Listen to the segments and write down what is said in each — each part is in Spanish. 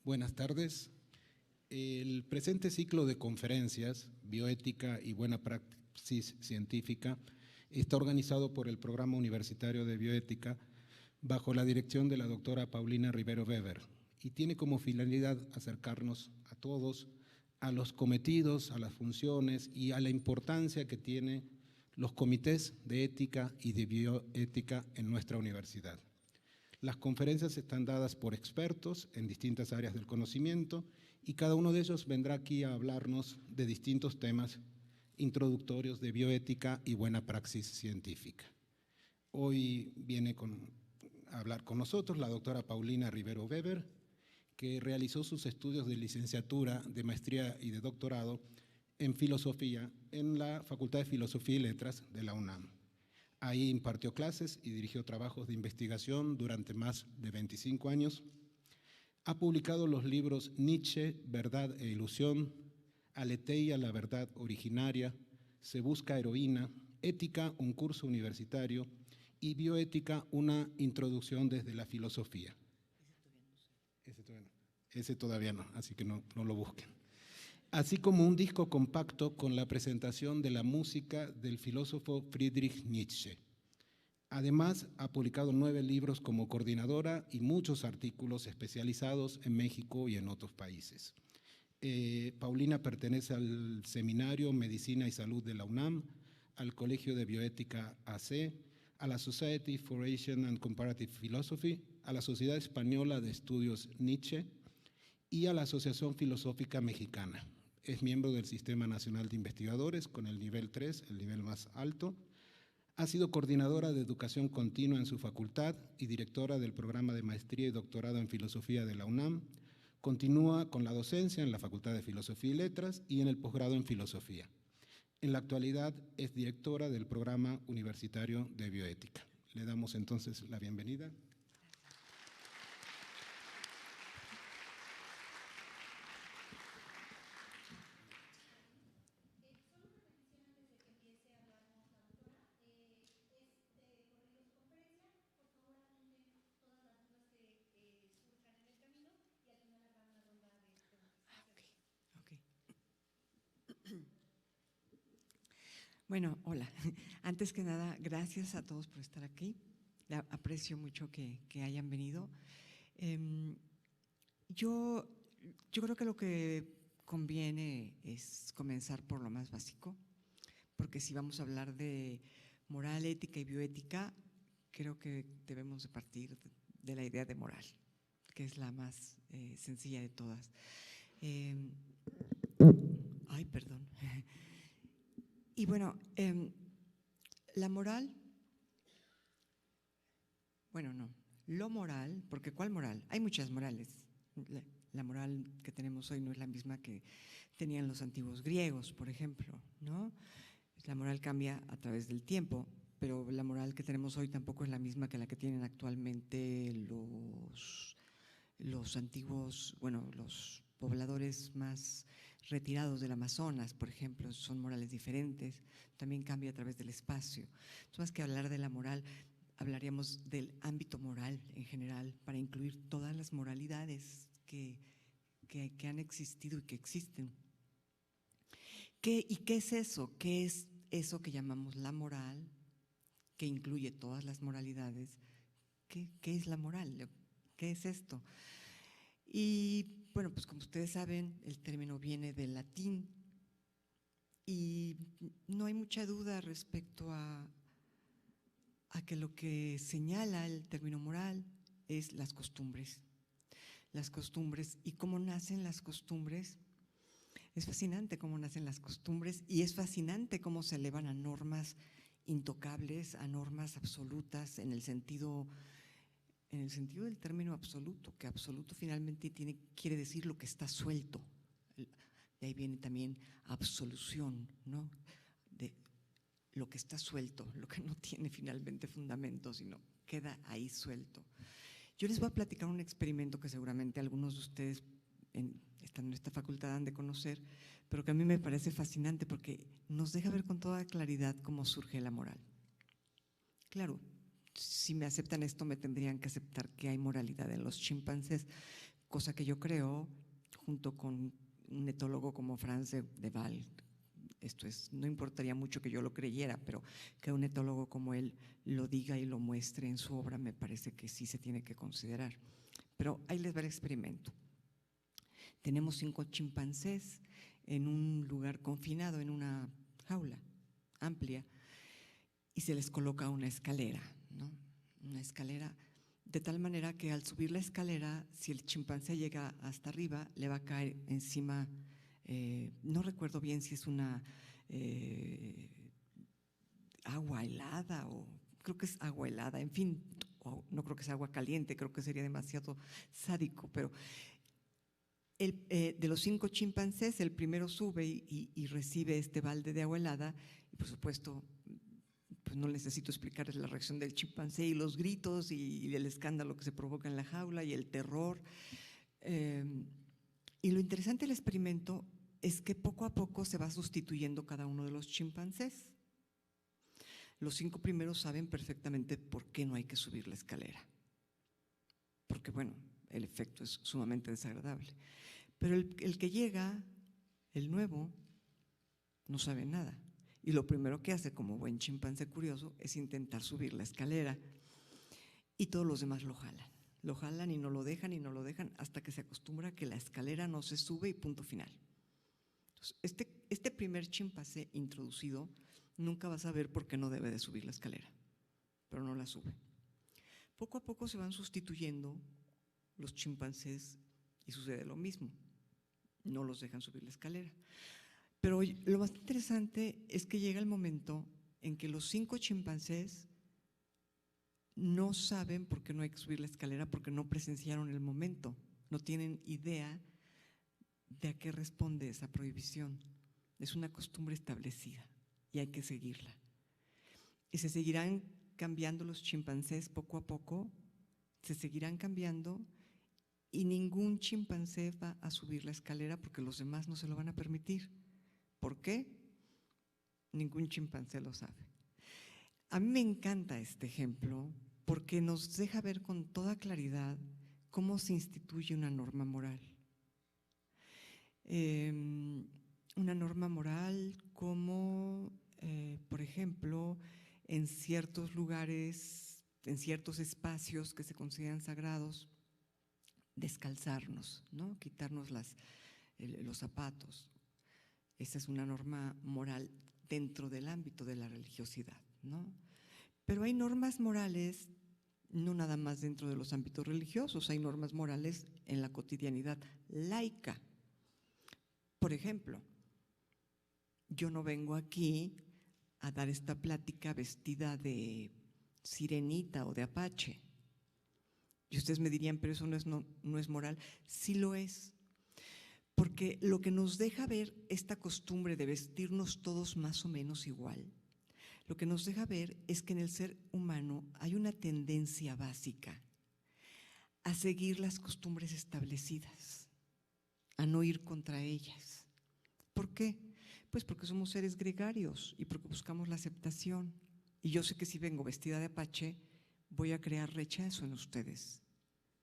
Buenas tardes. El presente ciclo de conferencias, Bioética y Buena Praxis Científica, está organizado por el Programa Universitario de Bioética bajo la dirección de la doctora Paulina Rivero Weber y tiene como finalidad acercarnos a todos a los cometidos, a las funciones y a la importancia que tienen los comités de ética y de bioética en nuestra universidad. Las conferencias están dadas por expertos en distintas áreas del conocimiento y cada uno de ellos vendrá aquí a hablarnos de distintos temas introductorios de bioética y buena praxis científica. Hoy viene a hablar con nosotros la doctora Paulina Rivero Weber, que realizó sus estudios de licenciatura, de maestría y de doctorado en filosofía en la Facultad de Filosofía y Letras de la UNAM. Ahí impartió clases y dirigió trabajos de investigación durante más de 25 años. Ha publicado los libros Nietzsche, Verdad e Ilusión, Aletheia, la verdad originaria, Se busca heroína, Ética, un curso universitario y Bioética, una introducción desde la filosofía. Ese todavía no, así que no lo busquen. Así como un disco compacto con la presentación de la música del filósofo Friedrich Nietzsche. Además, ha publicado 9 libros como coordinadora y muchos artículos especializados en México y en otros países. Paulina pertenece al Seminario Medicina y Salud de la UNAM, al Colegio de Bioética AC, a la Society for Asian and Comparative Philosophy, a la Sociedad Española de Estudios Nietzsche y a la Asociación Filosófica Mexicana. Es miembro del Sistema Nacional de Investigadores con el nivel 3, el nivel más alto. Ha sido coordinadora de educación continua en su facultad y directora del programa de maestría y doctorado en filosofía de la UNAM. Continúa con la docencia en la Facultad de Filosofía y Letras y en el posgrado en filosofía. En la actualidad es directora del programa universitario de bioética. Le damos entonces la bienvenida. Bueno, hola. Antes que nada, gracias a todos por estar aquí. Aprecio mucho que hayan venido. Yo creo que lo que conviene es comenzar por lo más básico, porque si vamos a hablar de moral, ética y bioética, creo que debemos de partir de la idea de moral, que es la más sencilla de todas. Ay, perdón. Y bueno, la moral, bueno, no, lo moral, porque ¿cuál moral? Hay muchas morales. La moral que tenemos hoy no es la misma que tenían los antiguos griegos, por ejemplo, ¿no? La moral cambia a través del tiempo, pero la moral que tenemos hoy tampoco es la misma que la que tienen actualmente los antiguos, bueno, los pobladores más retirados del Amazonas, por ejemplo, son morales diferentes, también cambia a través del espacio. Entonces, más que hablar de la moral, hablaríamos del ámbito moral en general, para incluir todas las moralidades que han existido y que existen. ¿Y qué es eso? ¿Qué es eso que llamamos la moral, que incluye todas las moralidades? ¿Qué es la moral? ¿Qué es esto? Y bueno, pues como ustedes saben, el término viene del latín y no hay mucha duda respecto a que lo que señala el término moral es las costumbres. Las costumbres y cómo nacen las costumbres. Es fascinante cómo nacen las costumbres y es fascinante cómo se elevan a normas intocables, a normas absolutas en el sentido del término absoluto, que absoluto finalmente quiere decir lo que está suelto. De ahí viene también absolución, ¿no? De lo que está suelto, lo que no tiene finalmente fundamento, sino queda ahí suelto. Yo les voy a platicar un experimento que seguramente algunos de ustedes estando en esta facultad han de conocer, pero que a mí me parece fascinante porque nos deja ver con toda claridad cómo surge la moral. Claro, si me aceptan esto, me tendrían que aceptar que hay moralidad en los chimpancés, cosa que yo creo, junto con un etólogo como Frans de Waal. No importaría mucho que yo lo creyera, pero que un etólogo como él lo diga y lo muestre en su obra, me parece que sí se tiene que considerar. Pero ahí les va el experimento. Tenemos 5 chimpancés en un lugar confinado, en una jaula amplia, y se les coloca una escalera, ¿no? Una escalera de tal manera que al subir la escalera, si el chimpancé llega hasta arriba, le va a caer encima, no recuerdo bien si es una agua helada o creo que es agua helada, en fin, no creo que sea agua caliente, creo que sería demasiado sádico, pero de los 5 chimpancés, el primero sube y recibe este balde de agua helada y por supuesto pues no necesito explicarles la reacción del chimpancé y los gritos y el escándalo que se provoca en la jaula y el terror. Y lo interesante del experimento es que poco a poco se va sustituyendo cada uno de los chimpancés. Los 5 primeros saben perfectamente por qué no hay que subir la escalera, porque bueno, el efecto es sumamente desagradable. Pero el que llega, el nuevo, no sabe nada. Y lo primero que hace como buen chimpancé curioso es intentar subir la escalera. Y todos los demás lo jalan. Lo jalan y no lo dejan y no lo dejan hasta que se acostumbra a que la escalera no se sube y punto final. Entonces, este primer chimpancé introducido nunca va a saber por qué no debe de subir la escalera, pero no la sube. Poco a poco se van sustituyendo los chimpancés y sucede lo mismo. No los dejan subir la escalera. Pero lo más interesante es que llega el momento en que los 5 chimpancés no saben por qué no hay que subir la escalera porque no presenciaron el momento, no tienen idea de a qué responde esa prohibición. Es una costumbre establecida y hay que seguirla. Y se seguirán cambiando los chimpancés poco a poco, se seguirán cambiando y ningún chimpancé va a subir la escalera porque los demás no se lo van a permitir. ¿Por qué? Ningún chimpancé lo sabe. A mí me encanta este ejemplo porque nos deja ver con toda claridad cómo se instituye una norma moral. Una norma moral como, por ejemplo, en ciertos lugares, en ciertos espacios que se consideran sagrados, descalzarnos, ¿no? Quitarnos los zapatos. Esa es una norma moral dentro del ámbito de la religiosidad, ¿no? Pero hay normas morales no nada más dentro de los ámbitos religiosos, hay normas morales en la cotidianidad laica. Por ejemplo, yo no vengo aquí a dar esta plática vestida de sirenita o de apache. Y ustedes me dirían, pero eso no es moral. Sí lo es. Porque lo que nos deja ver esta costumbre de vestirnos todos más o menos igual, lo que nos deja ver es que en el ser humano hay una tendencia básica a seguir las costumbres establecidas, a no ir contra ellas. ¿Por qué? Pues porque somos seres gregarios y porque buscamos la aceptación. Y yo sé que si vengo vestida de apache, voy a crear rechazo en ustedes.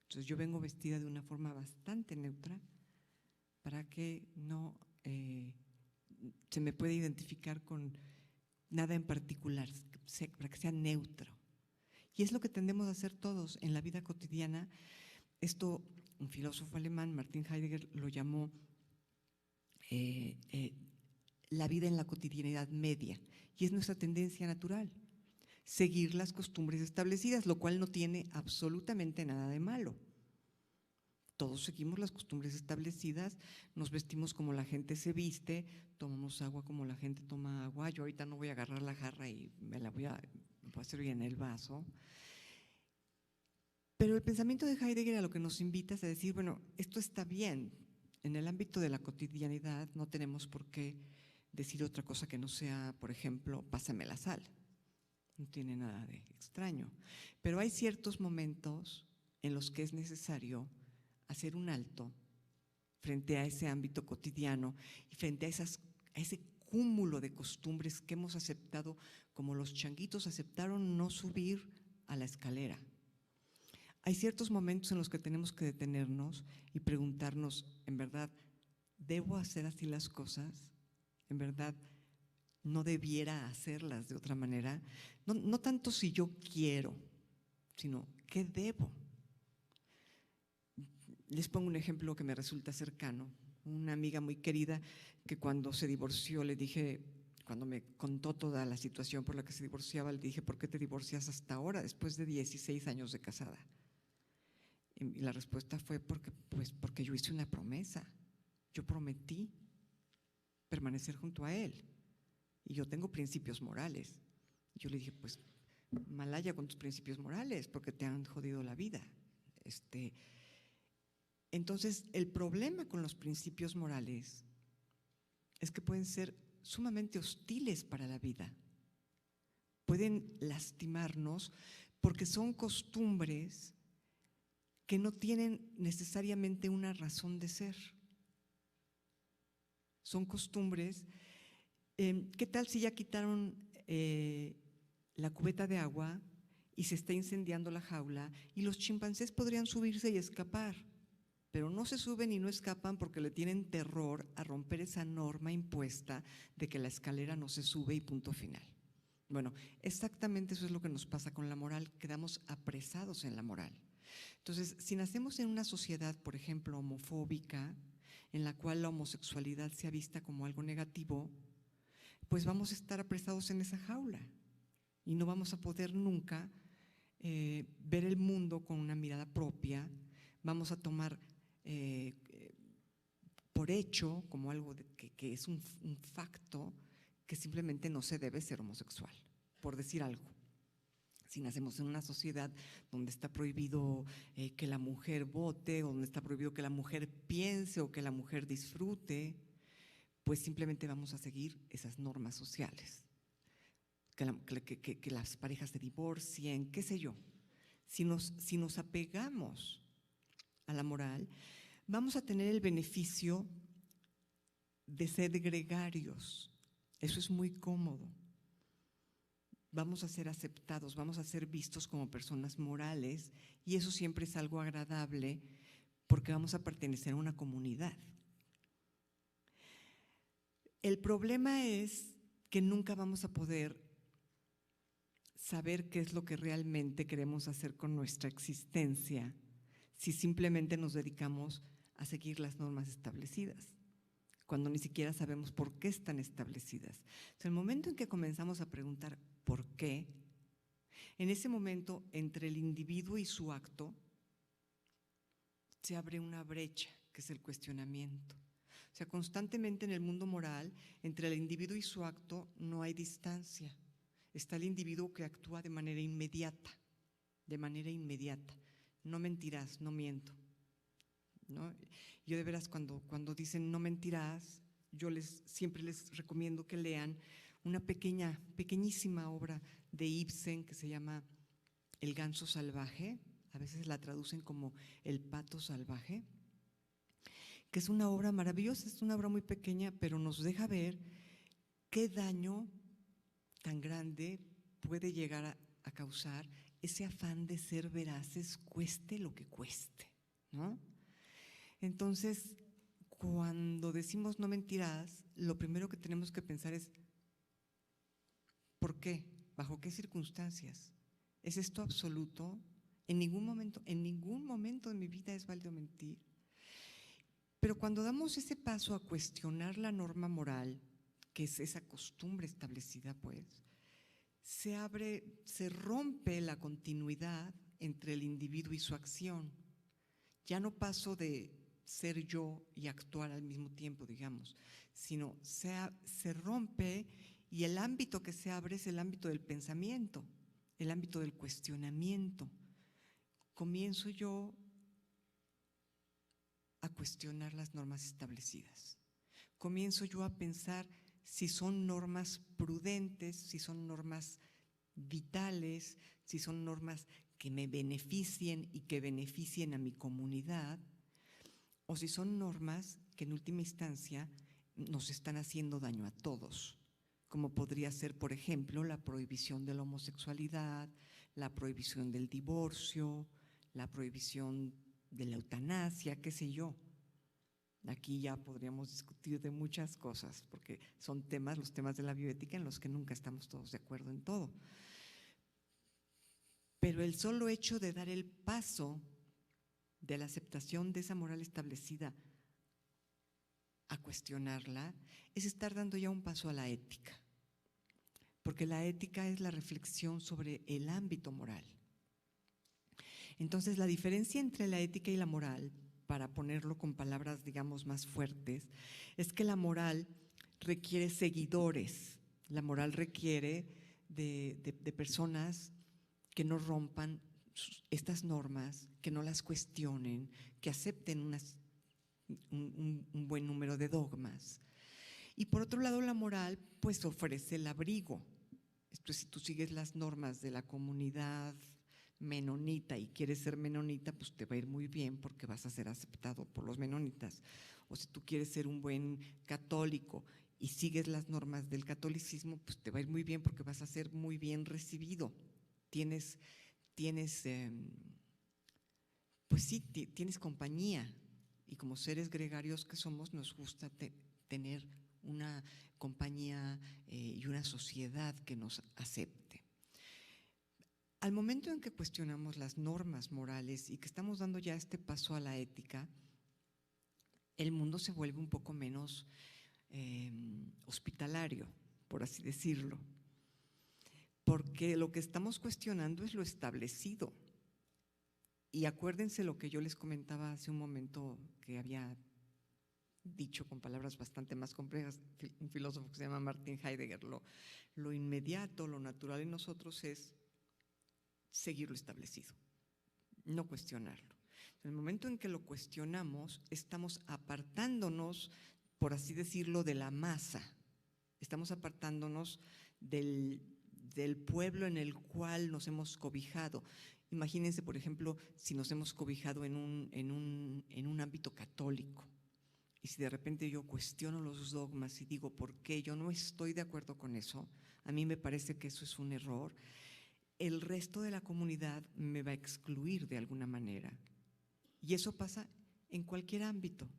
Entonces yo vengo vestida de una forma bastante neutra para que no se me pueda identificar con nada en particular, para que sea neutro. Y es lo que tendemos a hacer todos en la vida cotidiana. Esto, un filósofo alemán, Martin Heidegger, lo llamó la vida en la cotidianidad media, y es nuestra tendencia natural, seguir las costumbres establecidas, lo cual no tiene absolutamente nada de malo. Todos seguimos las costumbres establecidas, nos vestimos como la gente se viste, tomamos agua como la gente toma agua. Yo ahorita no voy a agarrar la jarra y me voy a servir en el vaso. Pero el pensamiento de Heidegger a lo que nos invita es a decir, bueno, esto está bien. En el ámbito de la cotidianidad no tenemos por qué decir otra cosa que no sea, por ejemplo, pásame la sal. No tiene nada de extraño. Pero hay ciertos momentos en los que es necesario hacer un alto frente a ese ámbito cotidiano y frente a ese cúmulo de costumbres que hemos aceptado, como los changuitos aceptaron no subir a la escalera. hay ciertos momentos en los que tenemos que detenernos y preguntarnos, ¿en verdad debo hacer así las cosas? ¿En verdad no debiera hacerlas de otra manera? No tanto si yo quiero, sino ¿qué debo? Les pongo un ejemplo que me resulta cercano. Una amiga muy querida que cuando se divorció le dije, cuando me contó toda la situación por la que se divorciaba, le dije, ¿por qué te divorcias hasta ahora, después de 16 años de casada? Y la respuesta fue porque yo hice una promesa. Yo prometí permanecer junto a él y yo tengo principios morales. Y yo le dije, pues malaya con tus principios morales porque te han jodido la vida. Entonces, el problema con los principios morales es que pueden ser sumamente hostiles para la vida. Pueden lastimarnos porque son costumbres que no tienen necesariamente una razón de ser. Son costumbres. ¿Qué tal si ya quitaron la cubeta de agua y se está incendiando la jaula y los chimpancés podrían subirse y escapar? Pero no se suben y no escapan porque le tienen terror a romper esa norma impuesta de que la escalera no se sube y punto final. Bueno, exactamente eso es lo que nos pasa con la moral, quedamos apresados en la moral. Entonces, si nacemos en una sociedad, por ejemplo, homofóbica, en la cual la homosexualidad sea vista como algo negativo, pues vamos a estar apresados en esa jaula y no vamos a poder nunca ver el mundo con una mirada propia. Vamos a tomar por hecho, como algo que es un facto, que simplemente no se debe ser homosexual, por decir algo. Si nacemos en una sociedad donde está prohibido que la mujer vote, o donde está prohibido que la mujer piense o que la mujer disfrute, pues simplemente vamos a seguir esas normas sociales. Que las parejas se divorcien, qué sé yo. Si nos apegamos a la moral, vamos a tener el beneficio de ser gregarios. Eso es muy cómodo. Vamos a ser aceptados, vamos a ser vistos como personas morales y eso siempre es algo agradable porque vamos a pertenecer a una comunidad. El problema es que nunca vamos a poder saber qué es lo que realmente queremos hacer con nuestra existencia si simplemente nos dedicamos a seguir las normas establecidas, cuando ni siquiera sabemos por qué están establecidas. O sea, el momento en que comenzamos a preguntar ¿por qué? En ese momento, entre el individuo y su acto, se abre una brecha, que es el cuestionamiento. O sea, constantemente en el mundo moral, entre el individuo y su acto no hay distancia. Está el individuo que actúa de manera inmediata, No mentirás, no miento, ¿no? Yo de veras cuando dicen no mentirás, yo siempre les recomiendo que lean una pequeñísima obra de Ibsen que se llama El ganso salvaje, a veces la traducen como El pato salvaje, que es una obra maravillosa, es una obra muy pequeña, pero nos deja ver qué daño tan grande puede llegar a causar ese afán de ser veraces, cueste lo que cueste, ¿no? Entonces, cuando decimos no mentirás, lo primero que tenemos que pensar es ¿por qué? ¿Bajo qué circunstancias? ¿Es esto absoluto? En ningún momento de mi vida es válido mentir. Pero cuando damos ese paso a cuestionar la norma moral, que es esa costumbre establecida, pues, se rompe la continuidad entre el individuo y su acción. Ya no paso de ser yo y actuar al mismo tiempo, digamos, sino se rompe y el ámbito que se abre es el ámbito del pensamiento, el ámbito del cuestionamiento. Comienzo yo a cuestionar las normas establecidas. Comienzo yo a pensar si son normas prudentes, si son normas vitales, si son normas que me beneficien y que beneficien a mi comunidad, o si son normas que en última instancia nos están haciendo daño a todos, como podría ser, por ejemplo, la prohibición de la homosexualidad, la prohibición del divorcio, la prohibición de la eutanasia, qué sé yo. Aquí ya podríamos discutir de muchas cosas, porque son temas, los temas de la bioética, en los que nunca estamos todos de acuerdo en todo. Pero el solo hecho de dar el paso de la aceptación de esa moral establecida a cuestionarla, es estar dando ya un paso a la ética. Porque la ética es la reflexión sobre el ámbito moral. Entonces, la diferencia entre la ética y la moral, para ponerlo con palabras, digamos, más fuertes, es que la moral requiere seguidores. La moral requiere de personas que no rompan estas normas, que no las cuestionen, que acepten un buen número de dogmas. Y por otro lado, la moral pues ofrece el abrigo. Esto es, si tú sigues las normas de la comunidad menonita y quieres ser menonita, pues te va a ir muy bien porque vas a ser aceptado por los menonitas. O si tú quieres ser un buen católico y sigues las normas del catolicismo, pues te va a ir muy bien porque vas a ser muy bien recibido. Tienes compañía, y como seres gregarios que somos, nos gusta tener una compañía y una sociedad que nos acepte. Al momento en que cuestionamos las normas morales y que estamos dando ya este paso a la ética, el mundo se vuelve un poco menos hospitalario, por así decirlo, porque lo que estamos cuestionando es lo establecido. Y acuérdense lo que yo les comentaba hace un momento, que había dicho con palabras bastante más complejas, un filósofo que se llama Martin Heidegger: lo inmediato, lo natural en nosotros es seguir lo establecido, no cuestionarlo. En el momento en que lo cuestionamos, estamos apartándonos, por así decirlo, de la masa, estamos apartándonos del pueblo en el cual nos hemos cobijado. Imagínense, por ejemplo, si nos hemos cobijado en un ámbito católico, y si de repente yo cuestiono los dogmas y digo, ¿por qué? Yo no estoy de acuerdo con eso, a mí me parece que eso es un error, el resto de la comunidad me va a excluir de alguna manera. Y eso pasa en cualquier ámbito,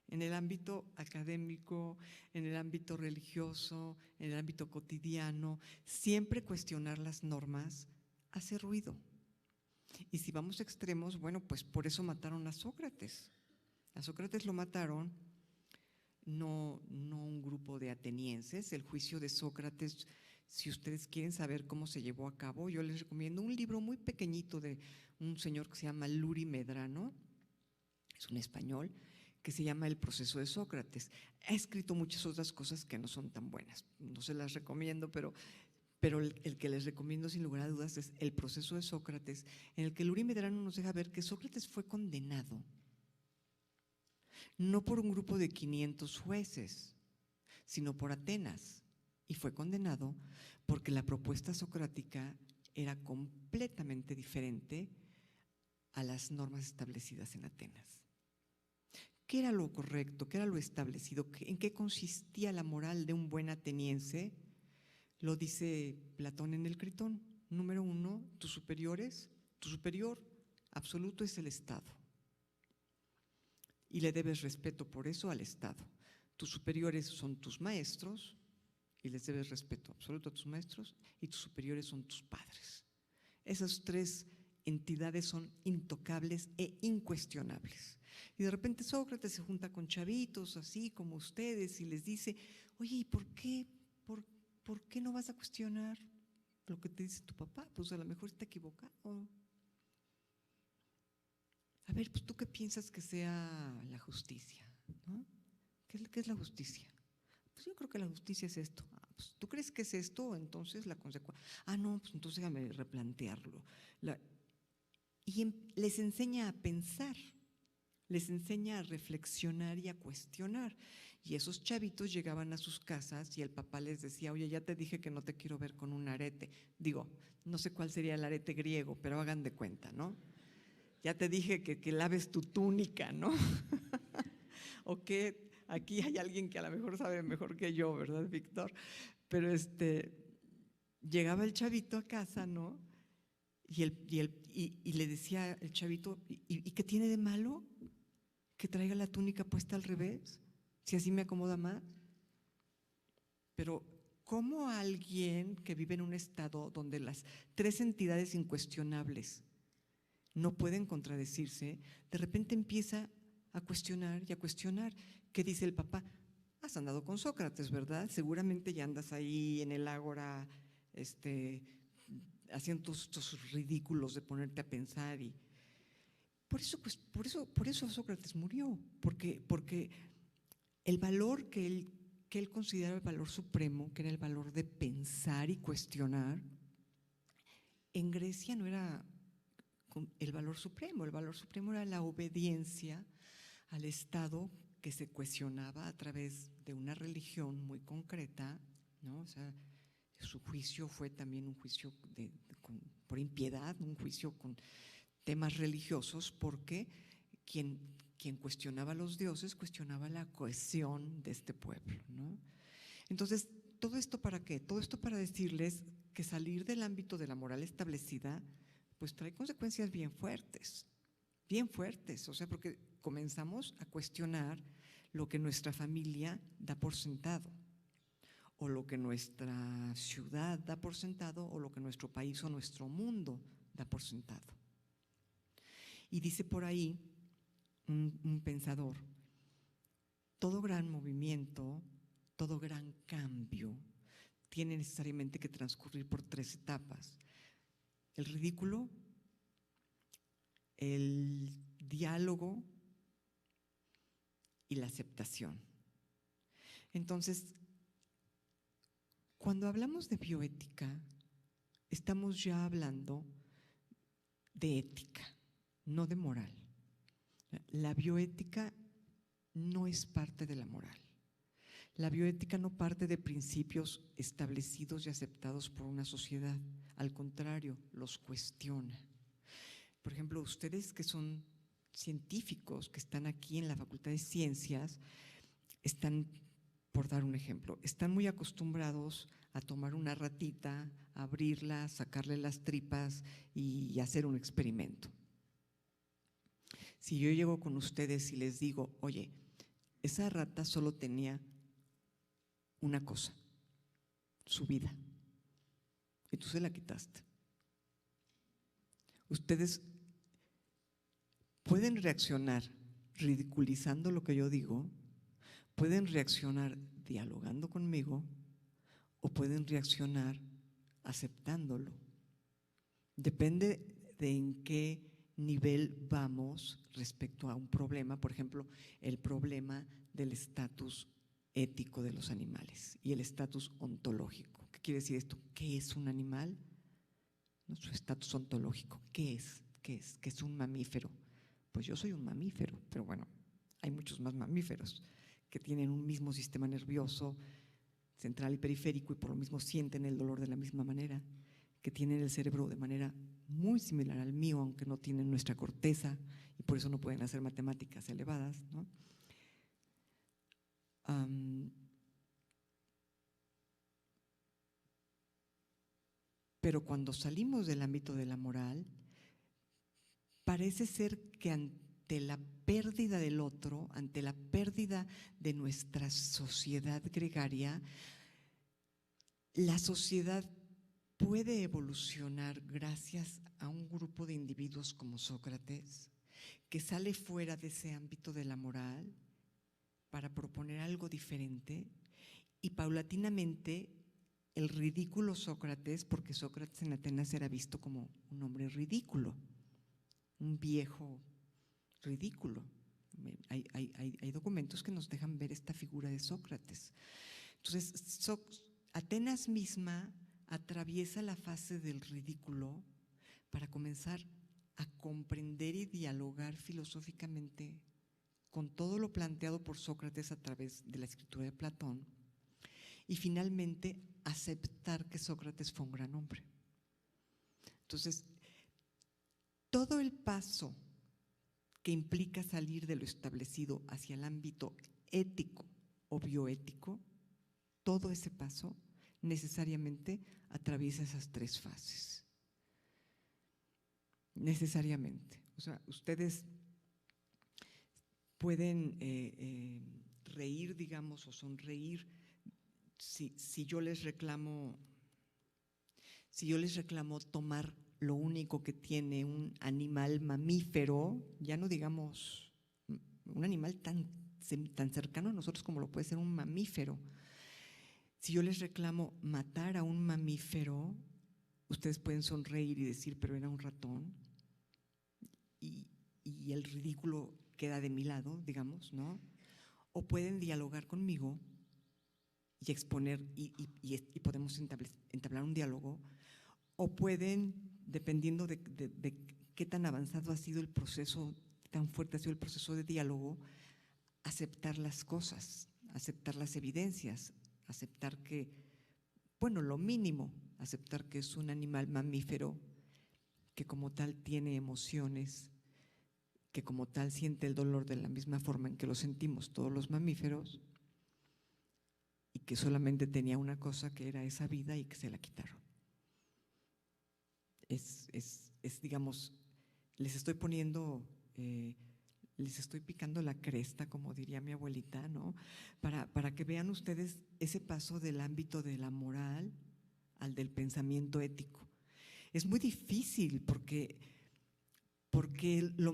en el ámbito académico, en el ámbito religioso, en el ámbito cotidiano. Siempre cuestionar las normas hace ruido. Y si vamos a extremos, bueno, pues por eso mataron a Sócrates. A Sócrates lo mataron no un grupo de atenienses. El juicio de Sócrates, si ustedes quieren saber cómo se llevó a cabo, yo les recomiendo un libro muy pequeñito de un señor que se llama Luri Medrano, es un español, que se llama El proceso de Sócrates. Ha escrito muchas otras cosas que no son tan buenas, no se las recomiendo, pero el que les recomiendo sin lugar a dudas es El proceso de Sócrates, en el que Luri Medrano nos deja ver que Sócrates fue condenado no por un grupo de 500 jueces, sino por Atenas, y fue condenado porque la propuesta socrática era completamente diferente a las normas establecidas en Atenas. ¿Qué era lo correcto? ¿Qué era lo establecido? ¿En qué consistía la moral de un buen ateniense? Lo dice Platón en el Critón. Número 1, tu superior absoluto es el Estado. Y le debes respeto por eso al Estado. Tus superiores son tus maestros, y les debes respeto absoluto a tus maestros, y tus superiores son tus padres. Esas tres entidades son intocables e incuestionables. Y de repente Sócrates se junta con chavitos así como ustedes y les dice: oye, ¿y por qué no vas a cuestionar lo que te dice tu papá? Pues a lo mejor está equivocado. A ver, pues ¿tú qué piensas que sea la justicia? ¿No? ¿Qué es la justicia? Pues yo creo que la justicia es esto. Pues, ¿tú crees que es esto? Entonces la consecuencia. No, pues entonces déjame replantearlo. Y les enseña a pensar, les enseña a reflexionar y a cuestionar. Y esos chavitos llegaban a sus casas y el papá les decía: oye, ya te dije que no te quiero ver con un arete. Digo, no sé cuál sería el arete griego, pero hagan de cuenta, ¿no? Ya te dije que laves tu túnica, ¿no? O que aquí hay alguien que a lo mejor sabe mejor que yo, ¿verdad, Víctor? Pero llegaba el chavito a casa, ¿no? Y le decía el chavito, ¿y qué tiene de malo que traiga la túnica puesta al revés? Si así me acomoda más. Pero ¿cómo alguien que vive en un estado donde las tres entidades incuestionables no pueden contradecirse, de repente empieza a cuestionar y a cuestionar? ¿Qué dice el papá? Has andado con Sócrates, ¿verdad? Seguramente ya andas ahí en el ágora, haciendo tus ridículos de ponerte a pensar. Y por eso Sócrates murió, porque el valor que él consideraba el valor supremo, que era el valor de pensar y cuestionar, en Grecia no era el valor supremo era la obediencia al Estado que se cuestionaba a través de una religión muy concreta, ¿no? O sea, su juicio fue también un juicio por impiedad, un juicio con temas religiosos, porque quien cuestionaba a los dioses cuestionaba la cohesión de este pueblo, ¿no? Entonces, ¿todo esto para qué? Todo esto para decirles que salir del ámbito de la moral establecida pues trae consecuencias bien fuertes, o sea, porque comenzamos a cuestionar lo que nuestra familia da por sentado, o lo que nuestra ciudad da por sentado, o lo que nuestro país o nuestro mundo da por sentado. Y dice por ahí un pensador, todo gran movimiento, todo gran cambio tiene necesariamente que transcurrir por tres etapas: el ridículo, el diálogo y la aceptación. Entonces, cuando hablamos de bioética, estamos ya hablando de ética, no de moral. La bioética no es parte de la moral. La bioética no parte de principios establecidos y aceptados por una sociedad. Al contrario, los cuestiona. Por ejemplo, ustedes que son científicos, que están aquí en la Facultad de Ciencias, están, por dar un ejemplo, están muy acostumbrados a tomar una ratita, abrirla, sacarle las tripas y hacer un experimento. Si yo llego con ustedes y les digo, oye, esa rata solo tenía una cosa, su vida, y tú se la quitaste. Ustedes pueden reaccionar ridiculizando lo que yo digo, pueden reaccionar dialogando conmigo o pueden reaccionar aceptándolo. Depende de en qué nivel vamos respecto a un problema, por ejemplo, el problema del estatus ético de los animales y el estatus ontológico. ¿Qué quiere decir esto? ¿Qué es un animal? ¿No? Su estatus ontológico. ¿Qué es? ¿Qué es un mamífero? Pues yo soy un mamífero, pero bueno, hay muchos más mamíferos que tienen un mismo sistema nervioso central y periférico y por lo mismo sienten el dolor de la misma manera, que tienen el cerebro de manera muy similar al mío, aunque no tienen nuestra corteza y por eso no pueden hacer matemáticas elevadas, ¿no? Pero cuando salimos del ámbito de la moral, parece ser que ante la pérdida del otro, ante la pérdida de nuestra sociedad gregaria, la sociedad puede evolucionar gracias a un grupo de individuos como Sócrates, que sale fuera de ese ámbito de la moral para proponer algo diferente y paulatinamente el ridículo Sócrates, porque Sócrates en Atenas era visto como un hombre ridículo, un viejo ridículo. Hay documentos que nos dejan ver esta figura de Sócrates. Entonces, Atenas misma atraviesa la fase del ridículo para comenzar a comprender y dialogar filosóficamente con todo lo planteado por Sócrates a través de la escritura de Platón y finalmente aceptar que Sócrates fue un gran hombre. Entonces, todo el paso que implica salir de lo establecido hacia el ámbito ético o bioético, todo ese paso necesariamente atraviesa esas tres fases. necesariamente. O sea, ustedes pueden reír, digamos, o sonreír si yo les reclamo tomar lo único que tiene un animal mamífero, ya no digamos un animal tan cercano a nosotros como lo puede ser un mamífero. Si yo les reclamo matar a un mamífero, ustedes pueden sonreír y decir, pero era un ratón, y el ridículo queda de mi lado, digamos, ¿no? O pueden dialogar conmigo y exponer, y podemos entablar un diálogo, o pueden, dependiendo de qué tan avanzado ha sido el proceso, tan fuerte ha sido el proceso de diálogo, aceptar las cosas, aceptar las evidencias, aceptar que, bueno, lo mínimo, aceptar que es un animal mamífero, que como tal tiene emociones, que como tal siente el dolor de la misma forma en que lo sentimos todos los mamíferos, y que solamente tenía una cosa, que era esa vida, y que se la quitaron. Digamos, les estoy picando la cresta, como diría mi abuelita, ¿no? Para que vean ustedes ese paso del ámbito de la moral al del pensamiento ético. Es muy difícil porque lo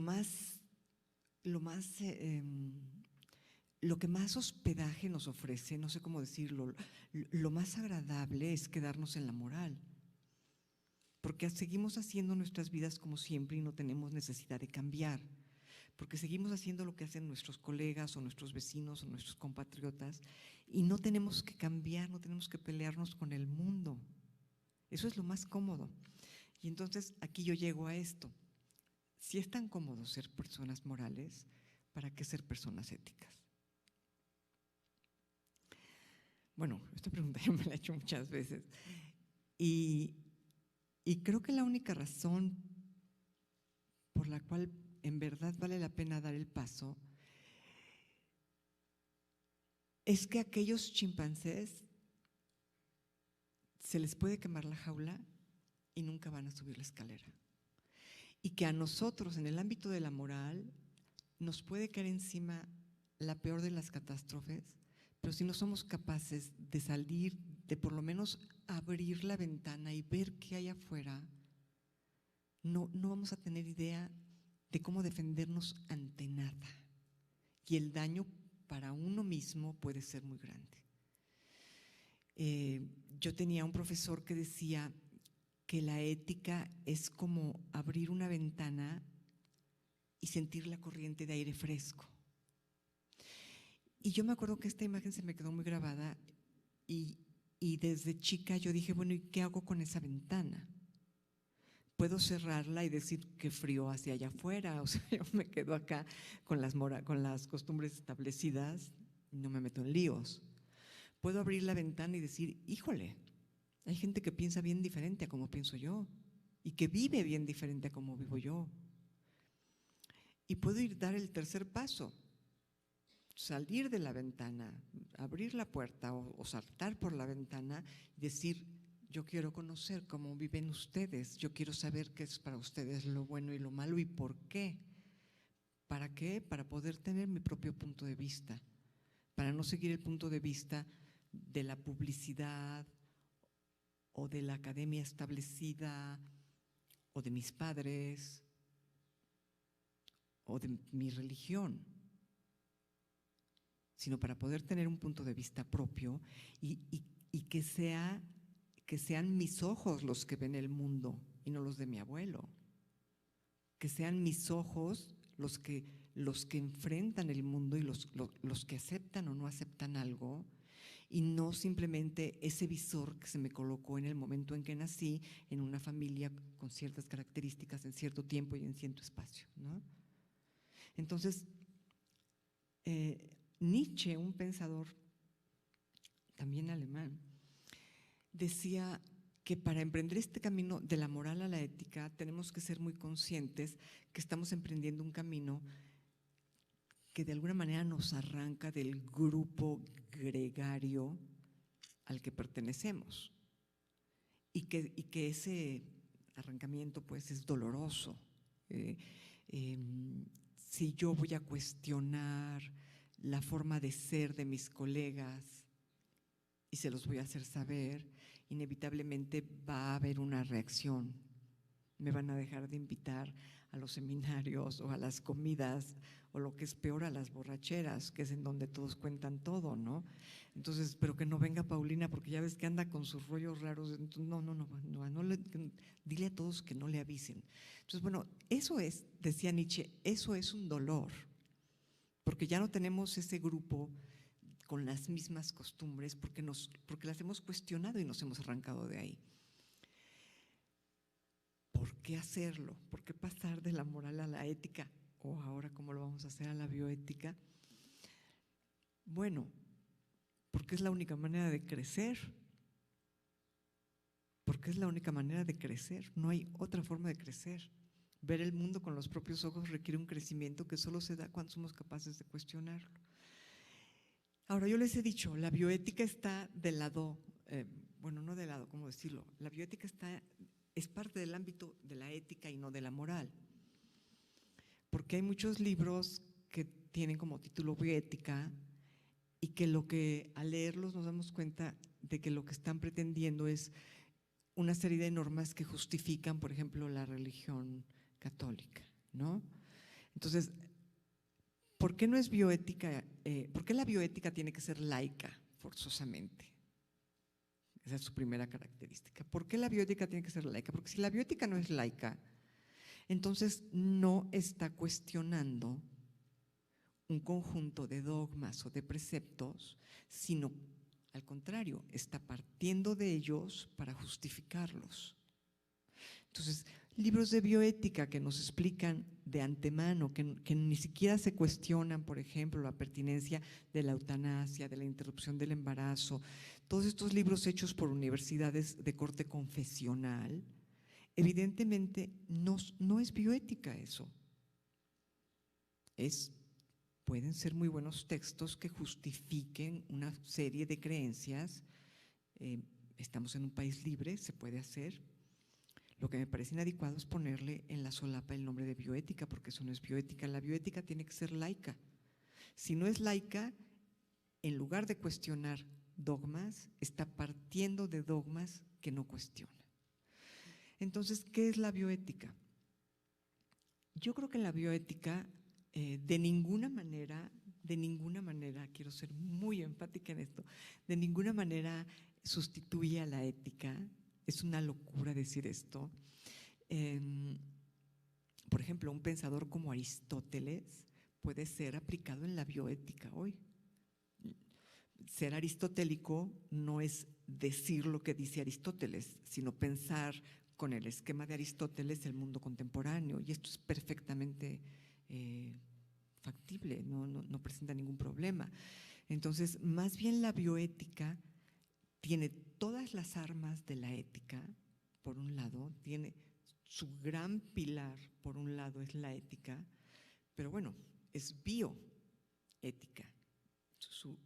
que más hospedaje nos ofrece, no sé cómo decirlo, lo más agradable es quedarnos en la moral, porque seguimos haciendo nuestras vidas como siempre y no tenemos necesidad de cambiar, porque seguimos haciendo lo que hacen nuestros colegas o nuestros vecinos o nuestros compatriotas, y no tenemos que cambiar, no tenemos que pelearnos con el mundo. Eso es lo más cómodo. Y entonces aquí yo llego a esto. Si es tan cómodo ser personas morales, ¿para qué ser personas éticas? Bueno, esta pregunta yo me la he hecho muchas veces. Y creo que la única razón por la cual en verdad vale la pena dar el paso es que a aquellos chimpancés se les puede quemar la jaula y nunca van a subir la escalera. Y que a nosotros, en el ámbito de la moral, nos puede caer encima la peor de las catástrofes, pero si no somos capaces de salir, de por lo menos abrir la ventana y ver qué hay afuera, no vamos a tener idea de cómo defendernos ante nada. Y el daño para uno mismo puede ser muy grande. Yo tenía un profesor que decía que la ética es como abrir una ventana y sentir la corriente de aire fresco. Y yo me acuerdo que esta imagen se me quedó muy grabada, y desde chica yo dije, bueno, ¿y qué hago con esa ventana? Puedo cerrarla y decir qué frío hacia allá afuera, o sea, yo me quedo acá con las costumbres establecidas y no me meto en líos. Puedo abrir la ventana y decir, híjole, hay gente que piensa bien diferente a como pienso yo y que vive bien diferente a como vivo yo. Y puedo dar el tercer paso, salir de la ventana, abrir la puerta o saltar por la ventana y decir, yo quiero conocer cómo viven ustedes, yo quiero saber qué es para ustedes lo bueno y lo malo y por qué. ¿Para qué? Para poder tener mi propio punto de vista, para no seguir el punto de vista de la publicidad o de la academia establecida o de mis padres o de mi religión, sino para poder tener un punto de vista propio y que sean mis ojos los que ven el mundo y no los de mi abuelo, que sean mis ojos los que enfrentan el mundo y los que aceptan o no aceptan algo, y no simplemente ese visor que se me colocó en el momento en que nací en una familia con ciertas características en cierto tiempo y en cierto espacio, ¿no? Entonces, Nietzsche, un pensador también alemán, decía que para emprender este camino de la moral a la ética tenemos que ser muy conscientes que estamos emprendiendo un camino que de alguna manera nos arranca del grupo gregario al que pertenecemos, y que ese arrancamiento pues es doloroso, Si yo voy a cuestionar la forma de ser de mis colegas y se los voy a hacer saber, inevitablemente va a haber una reacción. Me van a dejar de invitar a los seminarios o a las comidas, o lo que es peor, a las borracheras, que es en donde todos cuentan todo, ¿no? Entonces, pero que no venga Paulina, porque ya ves que anda con sus rollos raros. Entonces, dile a todos que no le avisen. Entonces, bueno, eso es, decía Nietzsche, eso es un dolor, porque ya no tenemos ese grupo con las mismas costumbres, porque las hemos cuestionado y nos hemos arrancado de ahí. ¿Por qué hacerlo? ¿Por qué pasar de la moral a la ética? O ahora, ¿cómo lo vamos a hacer a la bioética? Bueno, porque es la única manera de crecer. Porque es la única manera de crecer. No hay otra forma de crecer. Ver el mundo con los propios ojos requiere un crecimiento que solo se da cuando somos capaces de cuestionarlo. Ahora, yo les he dicho, la bioética está del lado, bueno, no del lado, ¿cómo decirlo? La bioética es parte del ámbito de la ética y no de la moral. Porque hay muchos libros que tienen como título bioética y que al leerlos nos damos cuenta de que lo que están pretendiendo es una serie de normas que justifican, por ejemplo, la religión católica, ¿no? Entonces, ¿por qué no es bioética? ¿Por qué la bioética tiene que ser laica forzosamente? Esa es su primera característica. ¿Por qué la bioética tiene que ser laica? Porque si la bioética no es laica, entonces no está cuestionando un conjunto de dogmas o de preceptos, sino al contrario, está partiendo de ellos para justificarlos. Entonces, libros de bioética que nos explican de antemano, que ni siquiera se cuestionan, por ejemplo, la pertinencia de la eutanasia, de la interrupción del embarazo, todos estos libros hechos por universidades de corte confesional, evidentemente no es bioética eso. Pueden ser muy buenos textos que justifiquen una serie de creencias. Estamos en un país libre, se puede hacer. Lo que me parece inadecuado es ponerle en la solapa el nombre de bioética, porque eso no es bioética. La bioética tiene que ser laica. Si no es laica, en lugar de cuestionar dogmas, está partiendo de dogmas que no cuestiona. Entonces, ¿qué es la bioética? Yo creo que la bioética de ninguna manera, quiero ser muy enfática en esto, de ninguna manera sustituye a la ética. Es una locura decir esto. Por ejemplo, un pensador como Aristóteles puede ser aplicado en la bioética hoy. Ser aristotélico no es decir lo que dice Aristóteles, sino pensar con el esquema de Aristóteles el mundo contemporáneo, y esto es perfectamente factible, no presenta ningún problema. Entonces, más bien la bioética tiene todas las armas de la ética, por un lado, tiene su gran pilar, por un lado, es la ética, pero bueno, es bioética. Su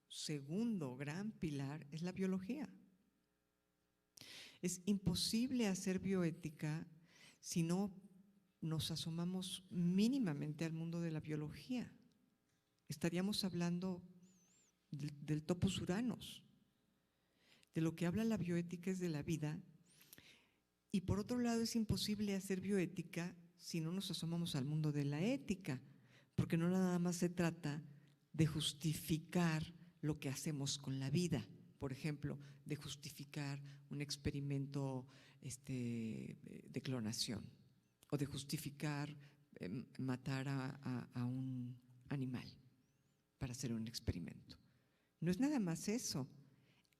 segundo gran pilar es la biología. Es imposible hacer bioética si no nos asomamos mínimamente al mundo de la biología. Estaríamos hablando del topos uranos. De lo que habla la bioética es de la vida. Y por otro lado, es imposible hacer bioética si no nos asomamos al mundo de la ética, porque no nada más se trata de justificar lo que hacemos con la vida. Por ejemplo, de justificar un experimento de clonación, o de justificar matar a un animal para hacer un experimento. No es nada más eso,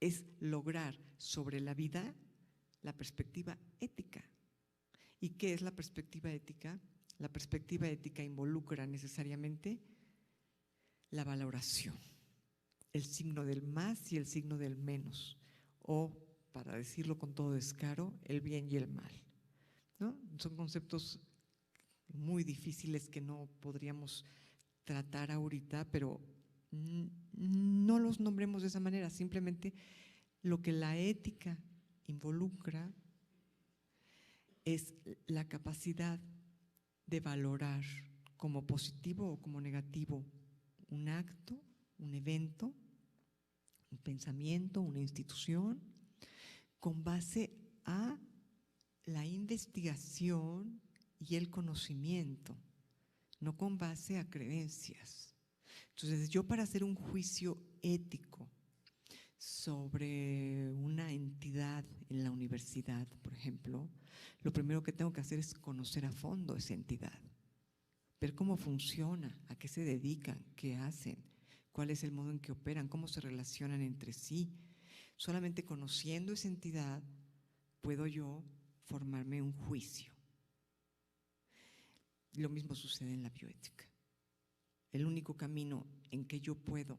es lograr sobre la vida la perspectiva ética. ¿Y qué es la perspectiva ética? La perspectiva ética involucra necesariamente la valoración, el signo del más y el signo del menos, o, para decirlo con todo descaro, el bien y el mal, ¿no? Son conceptos muy difíciles que no podríamos tratar ahorita, pero no los nombremos de esa manera. Simplemente lo que la ética involucra es la capacidad de valorar como positivo o como negativo un acto, un evento, un pensamiento, una institución, con base a la investigación y el conocimiento, no con base a creencias. Entonces, yo para hacer un juicio ético sobre una entidad en la universidad, por ejemplo, lo primero que tengo que hacer es conocer a fondo esa entidad, ver cómo funciona, a qué se dedican, qué hacen, cuál es el modo en que operan, cómo se relacionan entre sí. Solamente conociendo esa entidad puedo yo formarme un juicio. Lo mismo sucede en la bioética. El único camino en que yo puedo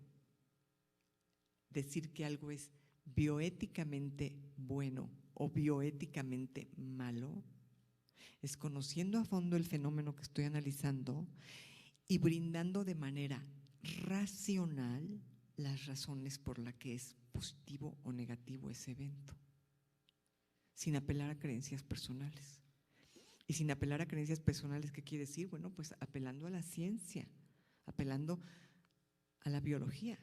decir que algo es bioéticamente bueno o bioéticamente malo es conociendo a fondo el fenómeno que estoy analizando y brindando de manera racional las razones por las que es positivo o negativo ese evento, sin apelar a creencias personales. Y sin apelar a creencias personales, ¿qué quiere decir? Bueno, pues apelando a la ciencia, apelando a la biología.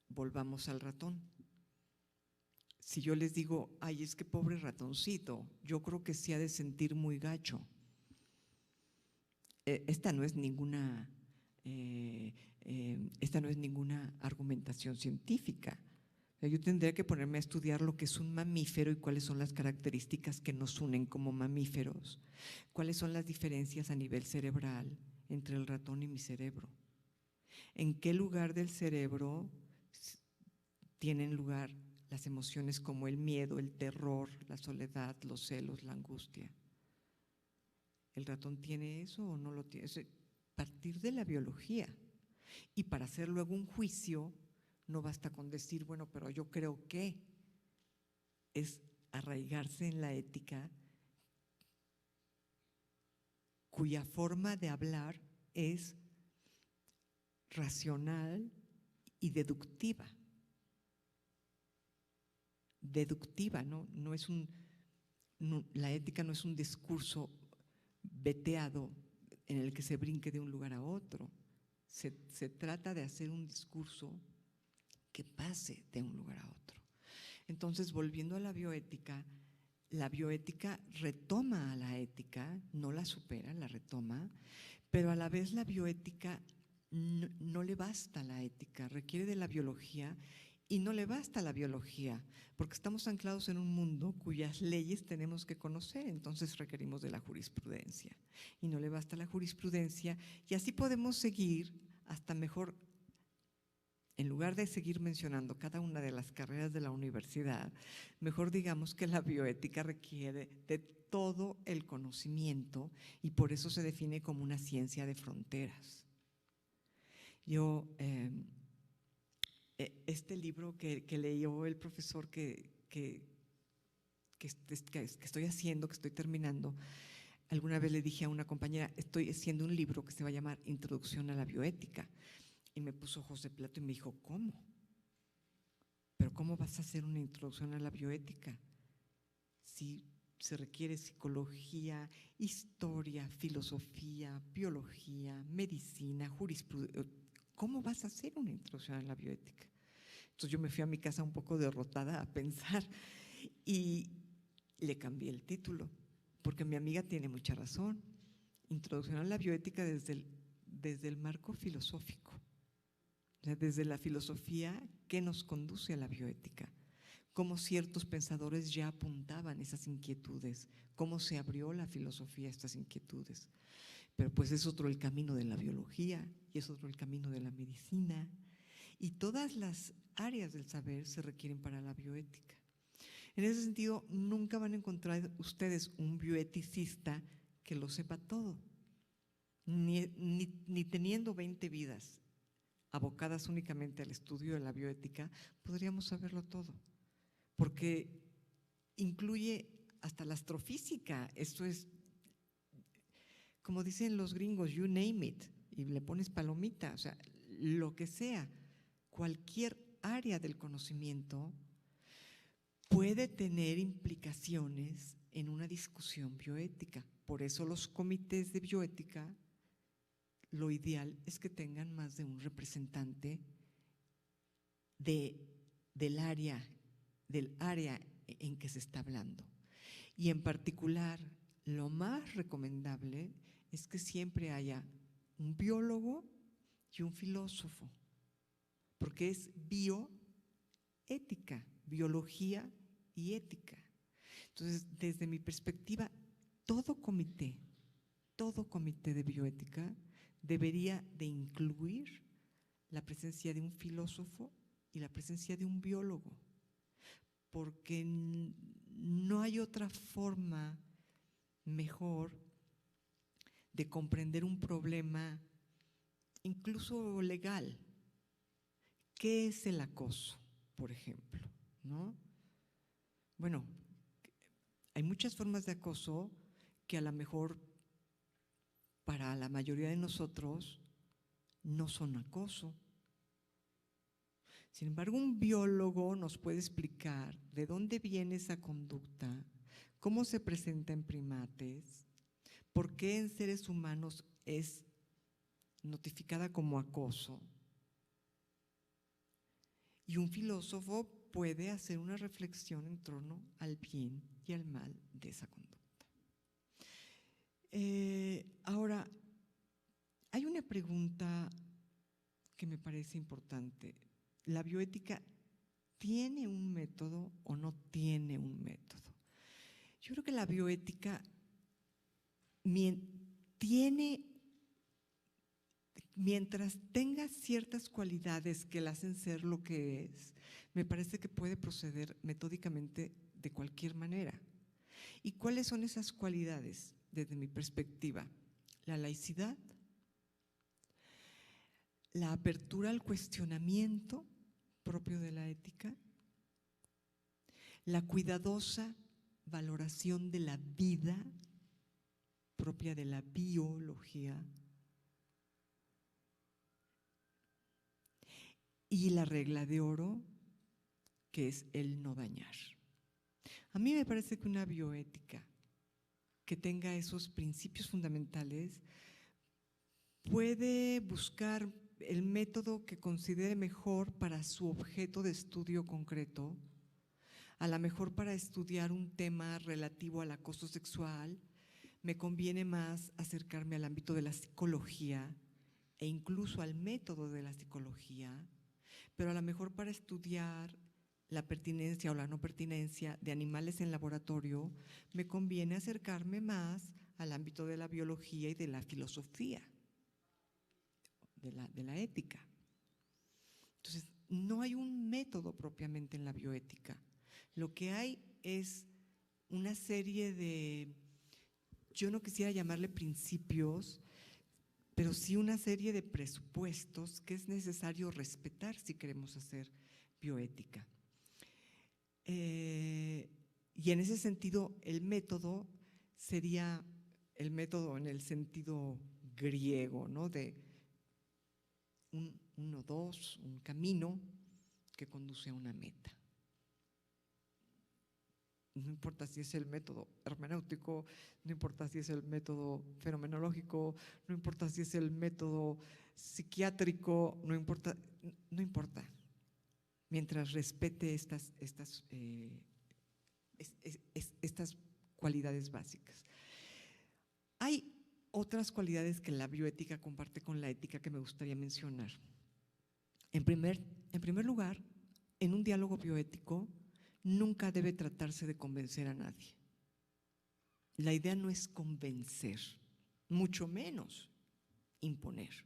Volvamos al ratón. Si yo les digo, ay, es que pobre ratoncito, yo creo que se ha de sentir muy gacho. Esta no es ninguna argumentación científica. Yo tendría que ponerme a estudiar lo que es un mamífero y cuáles son las características que nos unen como mamíferos, cuáles son las diferencias a nivel cerebral entre el ratón y mi cerebro, en qué lugar del cerebro tienen lugar las emociones como el miedo, el terror, la soledad, los celos, la angustia. ¿El ratón tiene eso o no lo tiene? Es partir de la biología. Y para hacer luego un juicio, no basta con decir, bueno, pero yo creo que es arraigarse en la ética, cuya forma de hablar es racional y deductiva. Deductiva, no es la ética no es un discurso veteado en el que se brinque de un lugar a otro. Se trata de hacer un discurso que pase de un lugar a otro. Entonces, volviendo a la bioética retoma a la ética, no la supera, la retoma, pero a la vez la bioética no le basta a la ética, requiere de la biología y no le basta a la biología, porque estamos anclados en un mundo cuyas leyes tenemos que conocer, entonces requerimos de la jurisprudencia y no le basta la jurisprudencia y así podemos seguir hasta mejor. En lugar de seguir mencionando cada una de las carreras de la universidad, mejor digamos que la bioética requiere de todo el conocimiento y por eso se define como una ciencia de fronteras. Yo, este libro que leyó el profesor que estoy haciendo, que estoy terminando, alguna vez le dije a una compañera, estoy haciendo un libro que se va a llamar Introducción a la bioética. Y me puso ojos de plato y me dijo, ¿cómo? ¿Pero cómo vas a hacer una introducción a la bioética? Si se requiere psicología, historia, filosofía, biología, medicina, jurisprudencia. ¿Cómo vas a hacer una introducción a la bioética? Entonces yo me fui a mi casa un poco derrotada a pensar y le cambié el título, porque mi amiga tiene mucha razón. Introducción a la bioética desde el marco filosófico. O sea, desde la filosofía que nos conduce a la bioética, cómo ciertos pensadores ya apuntaban esas inquietudes, cómo se abrió la filosofía a estas inquietudes. Pero pues es otro el camino de la biología y es otro el camino de la medicina y todas las áreas del saber se requieren para la bioética. En ese sentido, nunca van a encontrar ustedes un bioeticista que lo sepa todo, ni teniendo 20 vidas abocadas únicamente al estudio de la bioética, podríamos saberlo todo, porque incluye hasta la astrofísica. Esto es, como dicen los gringos, you name it, y le pones palomita, o sea, lo que sea, cualquier área del conocimiento puede tener implicaciones en una discusión bioética. Por eso los comités de bioética, lo ideal es que tengan más de un representante del área en que se está hablando. Y en particular, lo más recomendable es que siempre haya un biólogo y un filósofo, porque es bioética, biología y ética. Entonces, desde mi perspectiva, todo comité de bioética debería de incluir la presencia de un filósofo y la presencia de un biólogo, porque no hay otra forma mejor de comprender un problema, incluso legal. ¿Qué es el acoso, por ejemplo? ¿No? Bueno, hay muchas formas de acoso que a lo mejor para la mayoría de nosotros no son acoso. Sin embargo, un biólogo nos puede explicar de dónde viene esa conducta, cómo se presenta en primates, por qué en seres humanos es notificada como acoso. Y un filósofo puede hacer una reflexión en torno al bien y al mal de esa conducta. Ahora, hay una pregunta que me parece importante. ¿La bioética tiene un método o no tiene un método? Yo creo que la bioética mientras tenga ciertas cualidades que la hacen ser lo que es, me parece que puede proceder metódicamente de cualquier manera. ¿Y cuáles son esas cualidades desde mi perspectiva? La laicidad, la apertura al cuestionamiento propio de la ética, la cuidadosa valoración de la vida propia de la biología y la regla de oro, que es el no dañar. A mí me parece que una bioética que tenga esos principios fundamentales puede buscar el método que considere mejor para su objeto de estudio concreto, a lo mejor para estudiar un tema relativo al acoso sexual, me conviene más acercarme al ámbito de la psicología e incluso al método de la psicología, pero a lo mejor para estudiar la pertinencia o la no pertinencia de animales en laboratorio, me conviene acercarme más al ámbito de la biología y de la filosofía, de la ética. Entonces, no hay un método propiamente en la bioética. Lo que hay es una serie de, yo no quisiera llamarle principios, pero sí una serie de presupuestos que es necesario respetar si queremos hacer bioética. Y en ese sentido, el método sería el método en el sentido griego, ¿no? De un camino que conduce a una meta. No importa si es el método hermenéutico, no importa si es el método fenomenológico, no importa si es el método psiquiátrico, no importa, mientras respete estas cualidades básicas. Hay otras cualidades que la bioética comparte con la ética que me gustaría mencionar. En primer lugar, en un diálogo bioético nunca debe tratarse de convencer a nadie. La idea no es convencer, mucho menos imponer,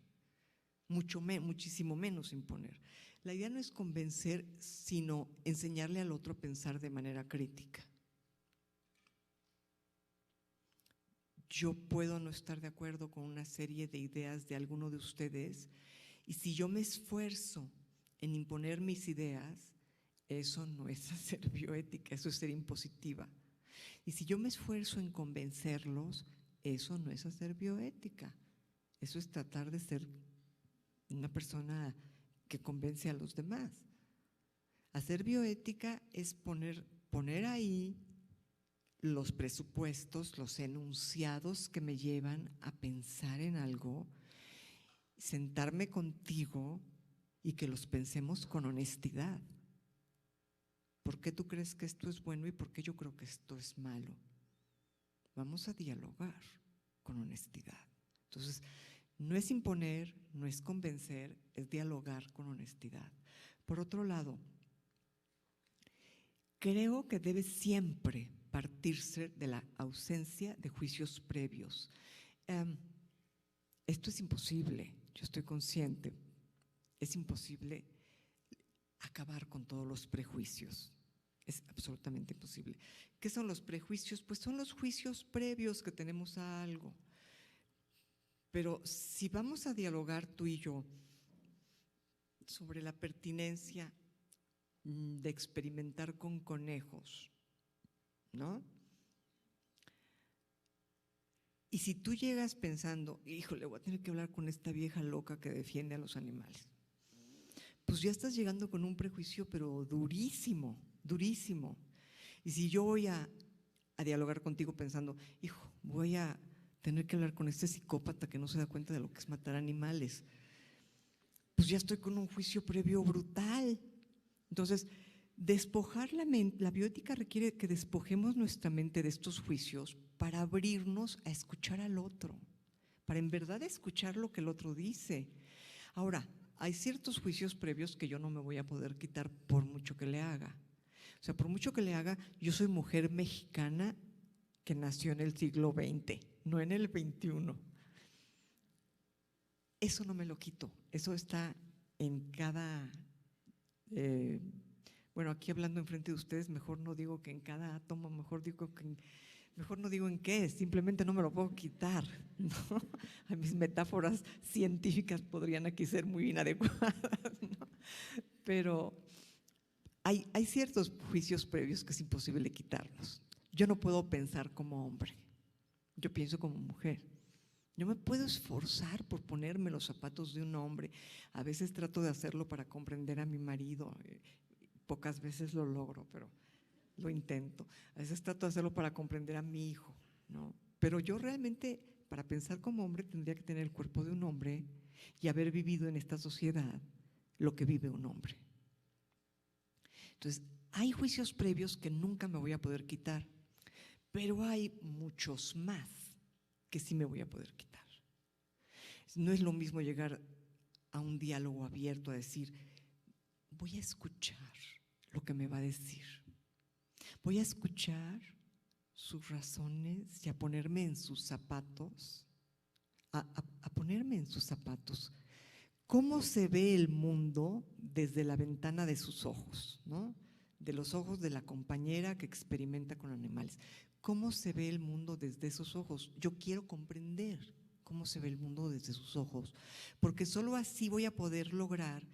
muchísimo menos imponer. La idea no es convencer, sino enseñarle al otro a pensar de manera crítica. Yo puedo no estar de acuerdo con una serie de ideas de alguno de ustedes, y si yo me esfuerzo en imponer mis ideas, eso no es hacer bioética, eso es ser impositiva. Y si yo me esfuerzo en convencerlos, eso no es hacer bioética, eso es tratar de ser una persona que convence a los demás. Hacer bioética es poner ahí los presupuestos, los enunciados que me llevan a pensar en algo, sentarme contigo y que los pensemos con honestidad. ¿Por qué tú crees que esto es bueno y por qué yo creo que esto es malo? Vamos a dialogar con honestidad. Entonces, no es imponer, no es convencer, es dialogar con honestidad. Por otro lado, creo que debe siempre partirse de la ausencia de juicios previos. Esto es imposible, yo estoy consciente, es imposible acabar con todos los prejuicios, es absolutamente imposible. ¿Qué son los prejuicios? Pues son los juicios previos que tenemos a algo. Pero si vamos a dialogar tú y yo sobre la pertinencia de experimentar con conejos, ¿no? Y si tú llegas pensando, híjole, voy a tener que hablar con esta vieja loca que defiende a los animales, pues ya estás llegando con un prejuicio, pero durísimo, durísimo. Y si yo voy a dialogar contigo pensando, hijo, voy a tener que hablar con este psicópata que no se da cuenta de lo que es matar animales, pues ya estoy con un juicio previo brutal. Entonces, despojar la mente, la bioética requiere que despojemos nuestra mente de estos juicios para abrirnos a escuchar al otro, para en verdad escuchar lo que el otro dice. Ahora, hay ciertos juicios previos que yo no me voy a poder quitar por mucho que le haga. O sea, por mucho que le haga, yo soy mujer mexicana que nació en el siglo XX, no en el XXI. Eso no me lo quito, eso está en cada… bueno, aquí hablando enfrente de ustedes, mejor no digo que en cada átomo, mejor no digo en qué, simplemente no me lo puedo quitar, ¿no? Mis metáforas científicas podrían aquí ser muy inadecuadas, ¿no? Pero hay ciertos juicios previos que es imposible quitarlos. Yo no puedo pensar como hombre, yo pienso como mujer. Yo me puedo esforzar por ponerme los zapatos de un hombre. A veces trato de hacerlo para comprender a mi marido. Pocas veces lo logro, pero lo intento. A veces trato de hacerlo para comprender a mi hijo, ¿no? Pero yo realmente, para pensar como hombre, tendría que tener el cuerpo de un hombre y haber vivido en esta sociedad lo que vive un hombre. Entonces, hay juicios previos que nunca me voy a poder quitar, pero hay muchos más que sí me voy a poder quitar. No es lo mismo llegar a un diálogo abierto a decir, voy a escuchar lo que me va a decir, voy a escuchar sus razones y a ponerme en sus zapatos, a ponerme en sus zapatos. ¿Cómo se ve el mundo desde la ventana de sus ojos, ¿no? De los ojos de la compañera que experimenta con animales? ¿Cómo se ve el mundo desde esos ojos? Yo quiero comprender cómo se ve el mundo desde sus ojos, porque solo así voy a poder lograr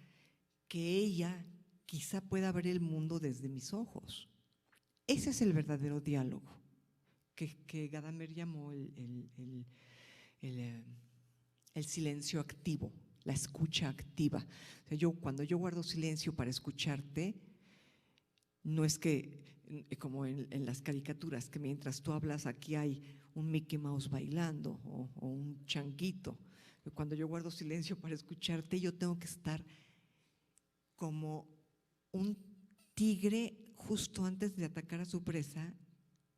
que ella quizá pueda ver el mundo desde mis ojos. Ese es el verdadero diálogo que Gadamer llamó el silencio activo, la escucha activa. O sea, cuando yo guardo silencio para escucharte, no es que, como en las caricaturas, que mientras tú hablas aquí hay un Mickey Mouse bailando o un changuito. Cuando yo guardo silencio para escucharte, yo tengo que estar como un tigre justo antes de atacar a su presa,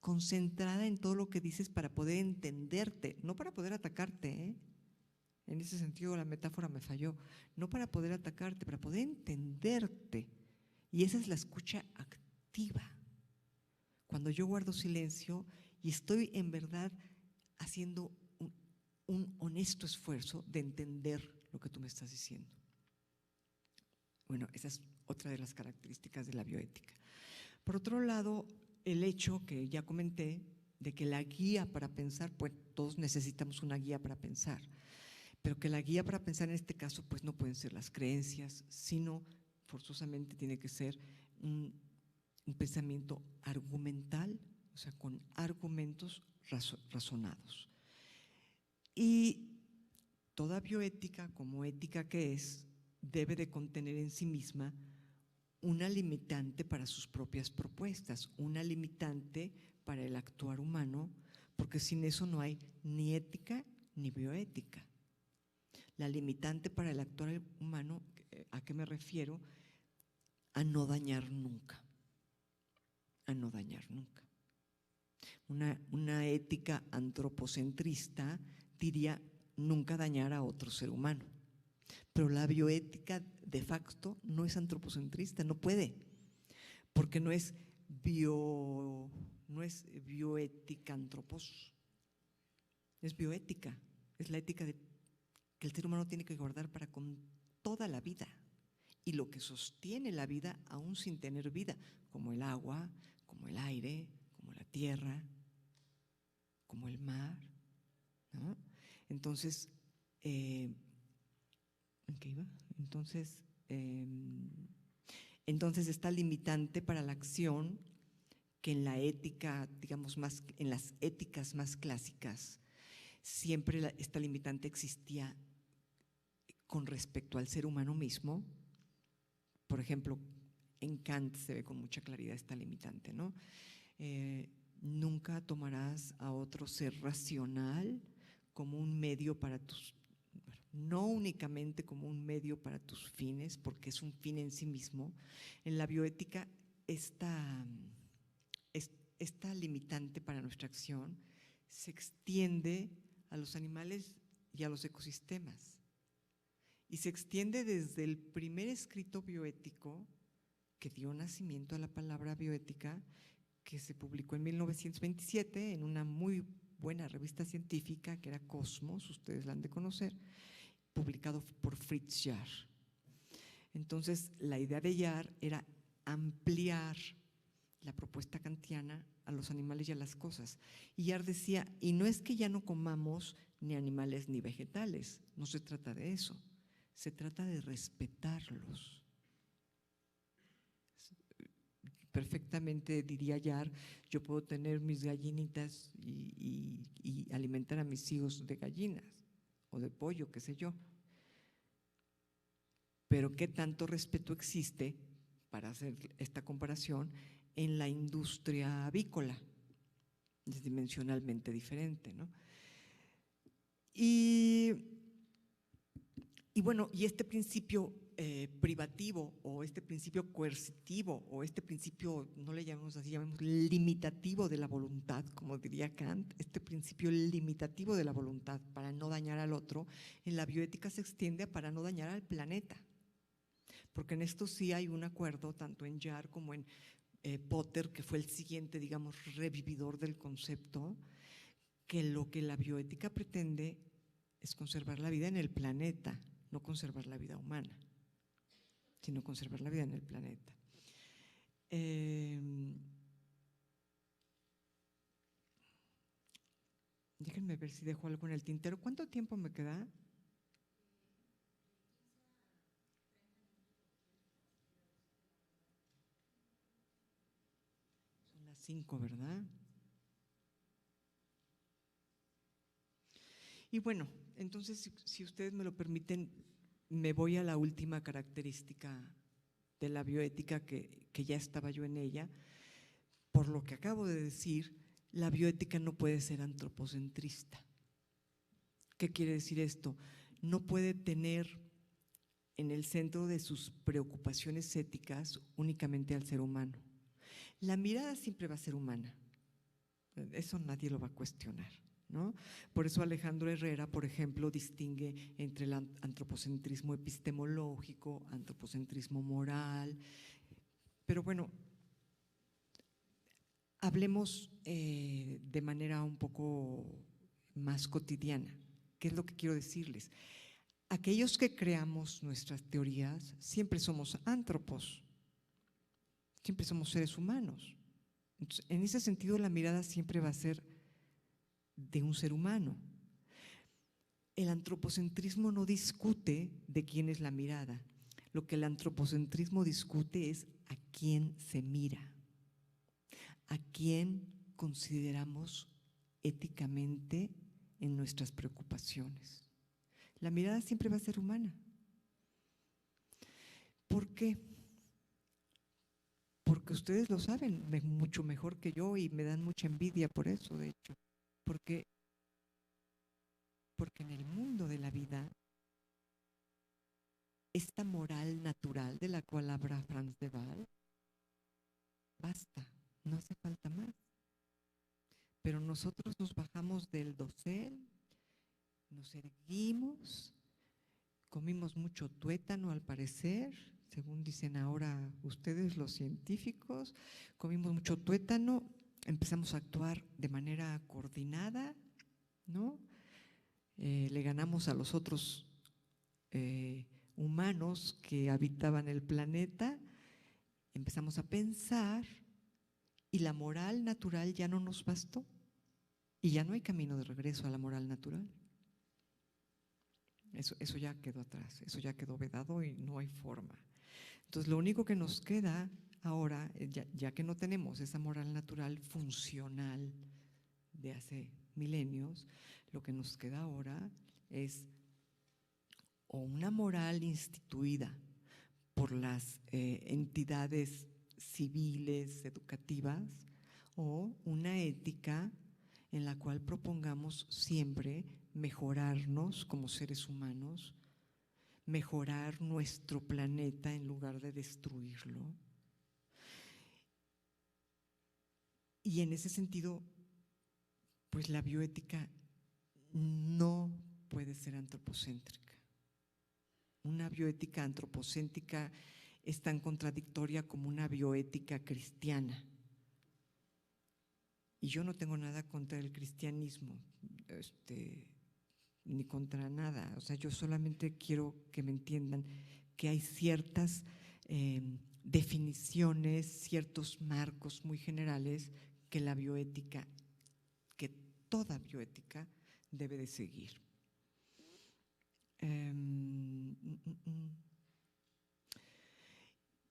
concentrada en todo lo que dices para poder entenderte, no para poder atacarte, ¿eh? En ese sentido la metáfora me falló, no para poder atacarte, para poder entenderte. Y esa es la escucha activa. Cuando yo guardo silencio y estoy en verdad haciendo un honesto esfuerzo de entender lo que tú me estás diciendo. Bueno, esa es otra de las características de la bioética. Por otro lado, el hecho que ya comenté de que la guía para pensar, pues todos necesitamos una guía para pensar, pero que la guía para pensar en este caso pues no pueden ser las creencias, sino forzosamente tiene que ser un pensamiento argumental, o sea, con argumentos razonados. Y toda bioética, como ética que es, debe de contener en sí misma una limitante para sus propias propuestas, una limitante para el actuar humano, porque sin eso no hay ni ética ni bioética. La limitante para el actuar humano, ¿a qué me refiero? A no dañar nunca, a no dañar nunca. Una ética antropocentrista diría nunca dañar a otro ser humano, pero la bioética de facto no es antropocentrista, no puede, porque no es bioética antropos, es bioética, es la ética que el ser humano tiene que guardar para con toda la vida y lo que sostiene la vida aún sin tener vida, como el agua, como el aire, como la tierra, como el mar, ¿no? Entonces, ¿en qué iba? Entonces está limitante para la acción que en la ética, digamos, en las éticas más clásicas, siempre esta limitante existía con respecto al ser humano mismo. Por ejemplo, en Kant se ve con mucha claridad esta limitante, ¿no? Nunca tomarás a otro ser racional como un medio para no únicamente como un medio para tus fines, porque es un fin en sí mismo. En la bioética, esta limitante para nuestra acción se extiende a los animales y a los ecosistemas. Y se extiende desde el primer escrito bioético que dio nacimiento a la palabra bioética, que se publicó en 1927 en una muy buena revista científica que era Cosmos, ustedes la han de conocer, publicado por Fritz Jahr. Entonces, la idea de Jahr era ampliar la propuesta kantiana a los animales y a las cosas. Y Jahr decía, y no es que ya no comamos ni animales ni vegetales, no se trata de eso, se trata de respetarlos. Perfectamente diría Jahr, yo puedo tener mis gallinitas y alimentar a mis hijos de gallinas o de pollo, qué sé yo. Pero ¿qué tanto respeto existe, para hacer esta comparación, en la industria avícola? Es dimensionalmente diferente, ¿no? Y bueno, y este principio privativo o este principio coercitivo o este principio, no le llamemos así, llamemos limitativo de la voluntad, como diría Kant, este principio limitativo de la voluntad para no dañar al otro, en la bioética se extiende a para no dañar al planeta. Porque en esto sí hay un acuerdo, tanto en Jahr como en Potter, que fue el siguiente, digamos, revividor del concepto, que lo que la bioética pretende es conservar la vida en el planeta, no conservar la vida humana, sino conservar la vida en el planeta. Déjenme ver si dejo algo en el tintero. ¿Cuánto tiempo me queda? Son las 5, ¿verdad? Y bueno, entonces, si ustedes me lo permiten, me voy a la última característica de la bioética que ya estaba yo en ella. Por lo que acabo de decir, la bioética no puede ser antropocentrista. ¿Qué quiere decir esto? No puede tener en el centro de sus preocupaciones éticas únicamente al ser humano. La mirada siempre va a ser humana, eso nadie lo va a cuestionar, ¿no? Por eso Alejandro Herrera, por ejemplo, distingue entre el antropocentrismo epistemológico, antropocentrismo moral. Pero bueno, hablemos de manera un poco más cotidiana. ¿Qué es lo que quiero decirles? Aquellos que creamos nuestras teorías siempre somos antropos, siempre somos seres humanos. Entonces, en ese sentido, la mirada siempre va a ser de un ser humano. El antropocentrismo no discute de quién es la mirada. Lo que el antropocentrismo discute es a quién se mira, a quién consideramos éticamente en nuestras preocupaciones. La mirada siempre va a ser humana. ¿Por qué? porque ustedes lo saben mucho mejor que yo y me dan mucha envidia por eso, de hecho, porque, porque en el mundo de la vida, esta moral natural de la cual habla Franz de Waal, basta, no hace falta más. Pero nosotros nos bajamos del dosel, nos erguimos, comimos mucho tuétano al parecer, según dicen ahora ustedes los científicos, comimos mucho tuétano, empezamos a actuar de manera coordinada, ¿no? Le ganamos a los otros humanos que habitaban el planeta, empezamos a pensar y la moral natural ya no nos bastó y ya no hay camino de regreso a la moral natural. Eso ya quedó atrás, eso ya quedó vedado y no hay forma. Entonces lo único que nos queda ahora, ya que no tenemos esa moral natural funcional de hace milenios, lo que nos queda ahora es o una moral instituida por las entidades civiles, educativas, o una ética en la cual propongamos siempre mejorarnos como seres humanos, mejorar nuestro planeta en lugar de destruirlo. Y en ese sentido, pues la bioética no puede ser antropocéntrica. Una bioética antropocéntrica es tan contradictoria como una bioética cristiana. Y yo no tengo nada contra el cristianismo, ni contra nada. O sea, yo solamente quiero que me entiendan que hay ciertas definiciones, ciertos marcos muy generales que la bioética, que toda bioética debe de seguir.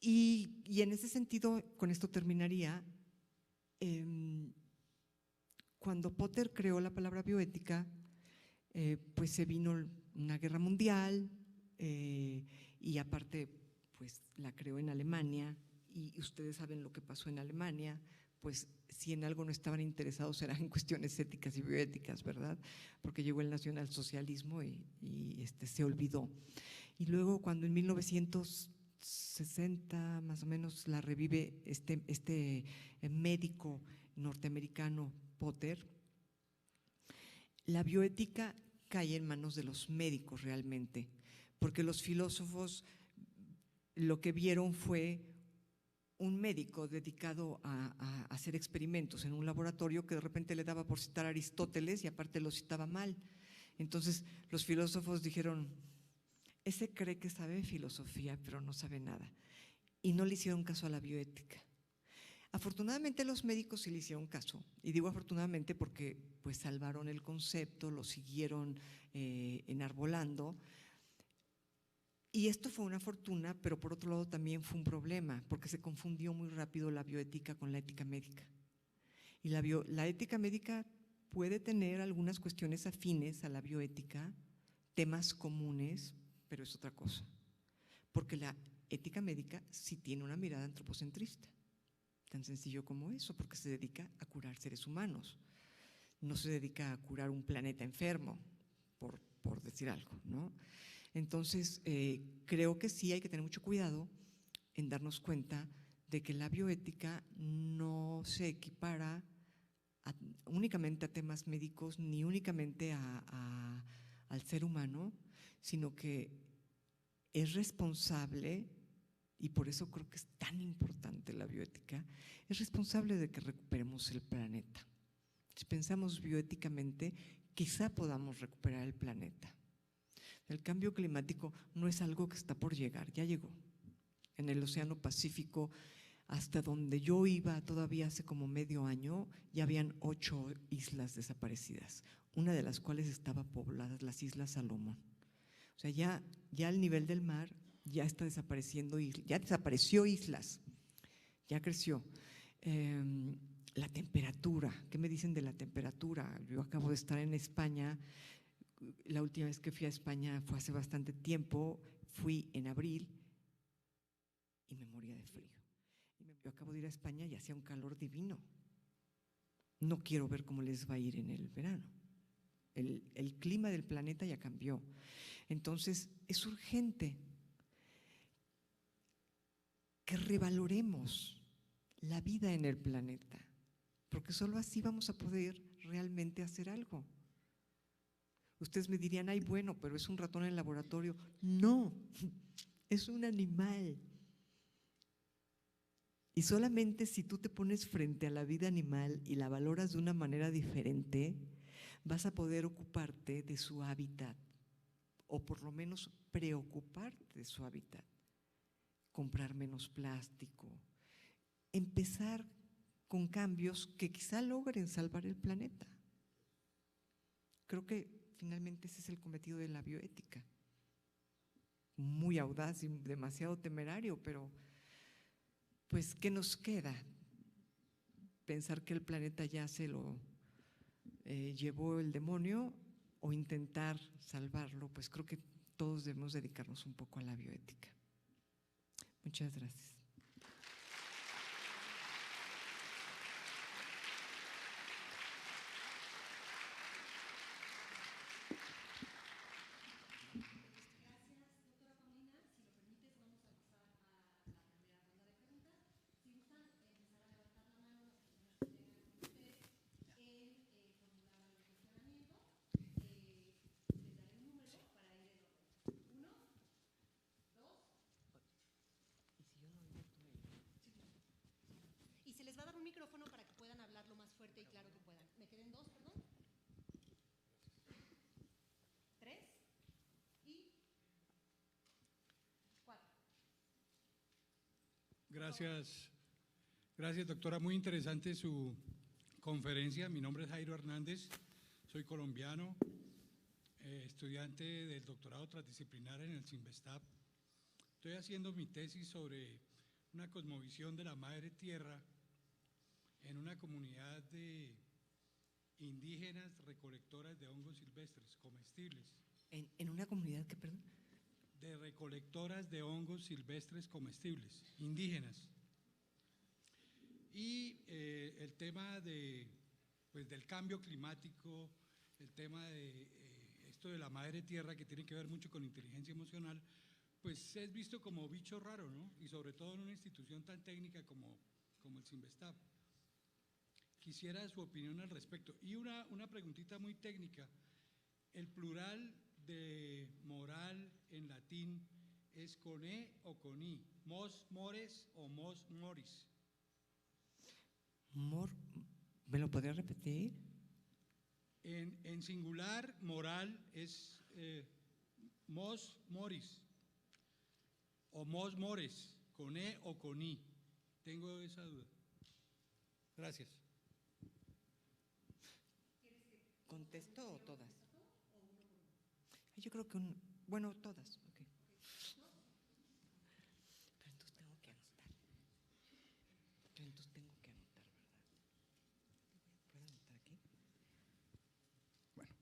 Y en ese sentido, con esto terminaría, cuando Potter creó la palabra bioética, pues se vino una guerra mundial y aparte pues la creó en Alemania y ustedes saben lo que pasó en Alemania, pues si en algo no estaban interesados era en cuestiones éticas y bioéticas, ¿verdad? Porque llegó el nacionalsocialismo y se olvidó. Y luego cuando en 1960 más o menos la revive este médico norteamericano Potter, la bioética cae en manos de los médicos realmente, porque los filósofos lo que vieron fue un médico dedicado a hacer experimentos en un laboratorio que de repente le daba por citar a Aristóteles y aparte lo citaba mal. Entonces los filósofos dijeron, ese cree que sabe filosofía pero no sabe nada, y no le hicieron caso a la bioética. Afortunadamente los médicos sí le hicieron caso, y digo afortunadamente porque pues salvaron el concepto, lo siguieron enarbolando, y esto fue una fortuna, pero por otro lado también fue un problema, porque se confundió muy rápido la bioética con la ética médica. Y la ética médica puede tener algunas cuestiones afines a la bioética, temas comunes, pero es otra cosa, porque la ética médica sí tiene una mirada antropocentrista. Tan sencillo como eso, porque se dedica a curar seres humanos, no se dedica a curar un planeta enfermo, por decir algo, ¿no? Entonces, creo que sí hay que tener mucho cuidado en darnos cuenta de que la bioética no se equipara únicamente a temas médicos ni únicamente al ser humano, sino que es responsable. Y por eso creo que es tan importante la bioética, es responsable de que recuperemos el planeta. Si pensamos bioéticamente, quizá podamos recuperar el planeta. El cambio climático no es algo que está por llegar, ya llegó. En el Océano Pacífico, hasta donde yo iba todavía hace como medio año, ya habían 8 islas desaparecidas, una de las cuales estaba poblada, las Islas Salomón. O sea, ya el nivel del mar ya está desapareciendo, ya desapareció islas, ya creció. La temperatura, ¿qué me dicen de la temperatura? Yo acabo de estar en España, la última vez que fui a España fue hace bastante tiempo, fui en abril y me moría de frío. Yo acabo de ir a España y hacía un calor divino. No quiero ver cómo les va a ir en el verano. El clima del planeta ya cambió. Entonces, es urgente que revaloremos la vida en el planeta, porque solo así vamos a poder realmente hacer algo. Ustedes me dirían, ay, bueno, pero es un ratón en el laboratorio. No, es un animal. Y solamente si tú te pones frente a la vida animal y la valoras de una manera diferente, vas a poder ocuparte de su hábitat, o por lo menos preocuparte de su hábitat. Comprar menos plástico, empezar con cambios que quizá logren salvar el planeta. Creo que finalmente ese es el cometido de la bioética. Muy audaz y demasiado temerario, pero pues ¿qué nos queda? ¿Pensar que el planeta ya se lo llevó el demonio o intentar salvarlo? Pues creo que todos debemos dedicarnos un poco a la bioética. Muchas gracias. Y se les va a dar un micrófono para que puedan hablar lo más fuerte y claro que puedan. ¿Me queden 2, perdón? 3 y 4. Gracias. Gracias, doctora. Muy interesante su conferencia. Mi nombre es Jairo Hernández, soy colombiano, estudiante del doctorado transdisciplinar en el CINVESTAP. Estoy haciendo mi tesis sobre una cosmovisión de la madre tierra en una comunidad de indígenas recolectoras de hongos silvestres comestibles. ¿En una comunidad que, perdón? De recolectoras de hongos silvestres comestibles, indígenas. Y el tema pues, del cambio climático, el tema de esto de la madre tierra, que tiene que ver mucho con inteligencia emocional, pues es visto como bicho raro, ¿no? Y sobre todo en una institución tan técnica como el CINVESTAP. Quisiera su opinión al respecto. Y una preguntita muy técnica. ¿El plural de moral en latín es con E o con I? ¿Mos mores o mos moris? ¿Me lo podría repetir? En singular, moral es mos moris o mos mores, con E o con I. Tengo esa duda. Gracias. ¿Contesto o todas? Yo creo que bueno, todas. Okay. Pero entonces tengo que anotar. ¿Verdad? ¿Puedo anotar aquí? Bueno.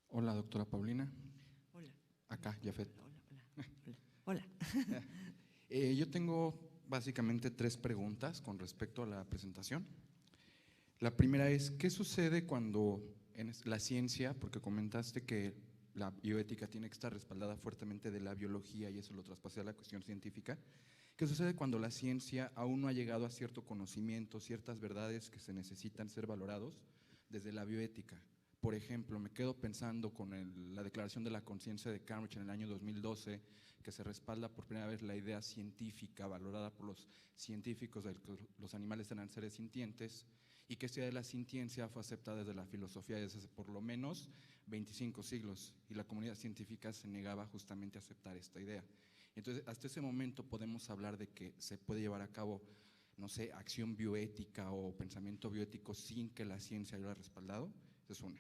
Hola, doctora Paulina. Hola. Acá, Jafet. Hola. Yo tengo básicamente 3 preguntas con respecto a la presentación. La primera es, ¿qué sucede cuando en la ciencia, porque comentaste que la bioética tiene que estar respaldada fuertemente de la biología y eso lo traspasé a la cuestión científica, ¿qué sucede cuando la ciencia aún no ha llegado a cierto conocimiento, ciertas verdades que se necesitan ser valorados desde la bioética? Por ejemplo, me quedo pensando con la Declaración de la Conciencia de Cambridge en el año 2012, que se respalda por primera vez la idea científica valorada por los científicos de que los animales eran seres sintientes, y que esta idea de la sintiencia fue aceptada desde la filosofía desde hace por lo menos 25 siglos, y la comunidad científica se negaba justamente a aceptar esta idea. Entonces, hasta ese momento podemos hablar de que se puede llevar a cabo, no sé, acción bioética o pensamiento bioético sin que la ciencia haya respaldado. Esa es una.